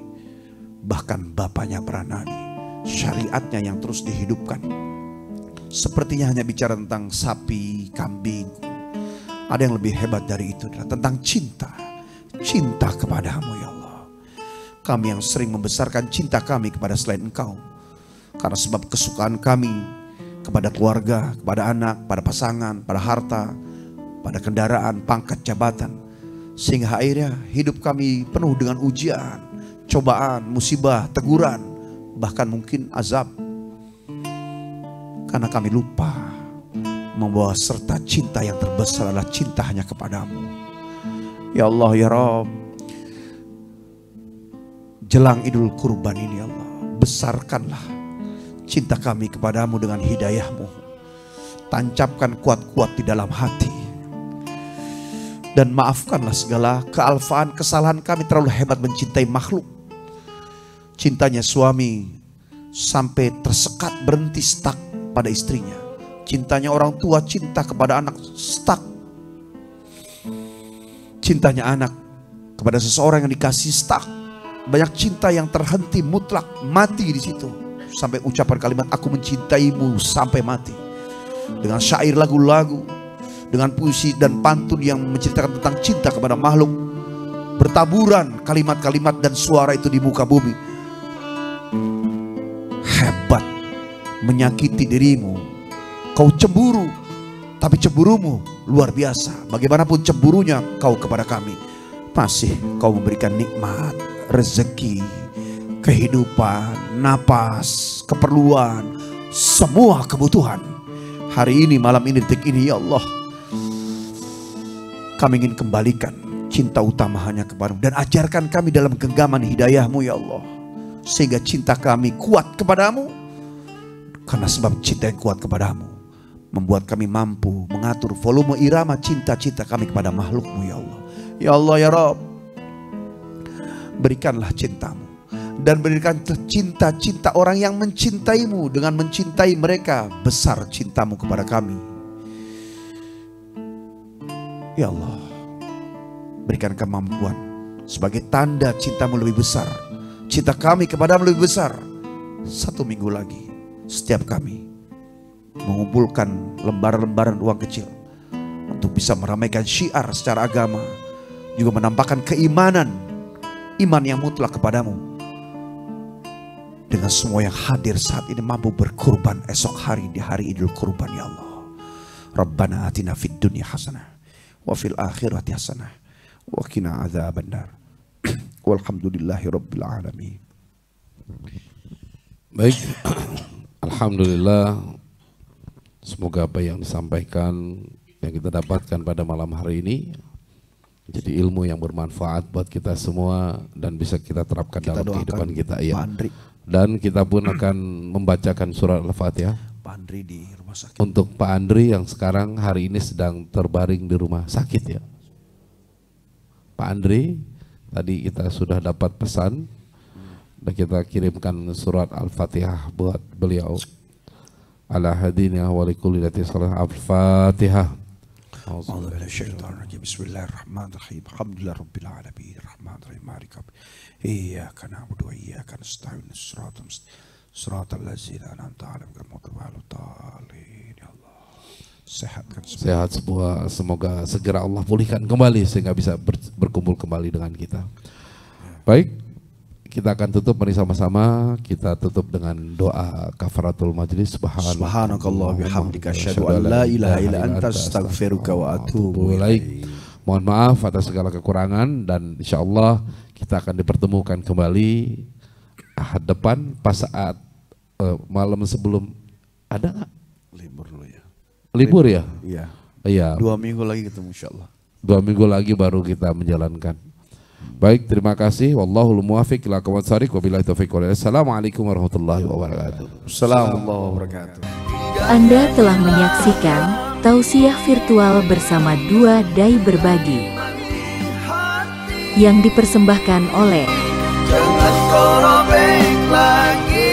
Bahkan bapaknya para nabi. Syariatnya yang terus dihidupkan. Sepertinya hanya bicara tentang sapi, kambing. Ada yang lebih hebat dari itu adalah tentang cinta. Cinta kepadamu, ya Allah. Kami yang sering membesarkan cinta kami kepada selain Engkau. Karena sebab kesukaan kami kepada keluarga, kepada anak, pada pasangan, pada harta, pada kendaraan, pangkat, jabatan. Sehingga akhirnya hidup kami penuh dengan ujian, cobaan, musibah, teguran, bahkan mungkin azab. Karena kami lupa membawa serta cinta yang terbesar adalah cinta hanya kepadamu. Ya Allah, ya Rabb, jelang Idul Kurban ini, ya Allah, besarkanlah cinta kami kepadamu dengan hidayah-Mu. Tancapkan kuat-kuat di dalam hati. Dan maafkanlah segala kealfaan, kesalahan kami terlalu hebat mencintai makhluk. Cintanya suami sampai tersekat, berhenti, stuck pada istrinya. Cintanya orang tua, cinta kepada anak, stuck. Cintanya anak kepada seseorang yang dikasih, stuck. Banyak cinta yang terhenti, mutlak, mati di situ. Sampai ucapan kalimat aku mencintaimu sampai mati. Dengan syair, lagu-lagu, dengan puisi dan pantun yang menceritakan tentang cinta kepada makhluk. Bertaburan kalimat-kalimat dan suara itu di muka bumi. Hebat, menyakiti dirimu. Kau cemburu, tapi cemburumu luar biasa. Bagaimanapun cemburunya kau kepada kami, masih kau memberikan nikmat, rezeki, kehidupan, napas, keperluan, semua kebutuhan. Hari ini, malam ini, detik ini, ya Allah, kami ingin kembalikan cinta utama hanya kepadamu. Dan ajarkan kami dalam genggaman hidayah-Mu, ya Allah, sehingga cinta kami kuat kepadamu. Karena sebab cinta yang kuat kepadamu membuat kami mampu mengatur volume irama cinta-cinta kami kepada makhluk-Mu, ya Allah. Ya Allah, ya Rabb, berikanlah cinta-Mu. Dan berikan cinta-cinta orang yang mencintaimu. Dengan mencintai mereka, besar cinta-Mu kepada kami. Ya Allah, berikan kemampuan sebagai tanda cinta-Mu lebih besar. Cinta kami kepadamu lebih besar. 1 minggu lagi, setiap kami mengumpulkan lembaran-lembaran uang kecil untuk bisa meramaikan syiar secara agama, juga menampakkan keimanan, iman yang mutlak kepadamu. Dengan semua yang hadir saat ini mampu berkurban esok hari di hari Idul Kurban, ya Allah. Rabbana atina fid dunya hasanah wa fil akhirati hasanah wa qina adzabannar. Walhamdulillahi rabbil alamin. Baik, alhamdulillah. Semoga apa yang disampaikan, yang kita dapatkan pada malam hari ini jadi ilmu yang bermanfaat buat kita semua dan bisa kita terapkan dalam kehidupan kita. Ya. Dan kita pun akan membacakan surat Al-Fatihah. Pak Andri di rumah sakit. Untuk Pak Andri yang sekarang hari ini sedang terbaring di rumah sakit, ya. Pak Andri, tadi kita sudah dapat pesan dan kita kirimkan surat Al-Fatihah buat beliau. Ala hadina wa likulli lati salah Al-Fatihah. Bismillahirrahmanirrahim. Alhamdulillah rabbil alamin. Rahmanir rahim. Maliki yaumiddin. Iyyaka na'budu wa iyyaka nasta'in. Shiratal mustaqim. Siratal ladzina an'amta 'alaihim ghairil maghdubi 'alaihim waladdallin. Ya Allah. Sehatkan semua. Sehat semua, semoga segera Allah pulihkan kembali sehingga bisa berkumpul kembali dengan kita. Baik, kita akan tutup mari sama-sama, kita tutup dengan doa kafaratul majlis. Subhanakallah bihamdika asyhadu an la ilaha illa anta astaghfiruka wa atubu ilaik. Mohon maaf atas segala kekurangan dan insyaallah kita akan dipertemukan kembali Ahad depan pas saat malam sebelum ada nggak? Libur dulu ya. Libur ya? Iya. Iya. 2 minggu lagi ketemu insyaallah. 2 minggu lagi baru kita menjalankan. Baik, terima kasih. Wallahul muwaffiq ila aqwamit thoriq wabillahi taufiq wal hidayah. Assalamualaikum warahmatullahi wabarakatuh. Assalamualaikum warahmatullahi wabarakatuh. Anda telah menyaksikan tausiah virtual bersama 2 Dai Berbagi yang dipersembahkan oleh Jangan kau robek lagi.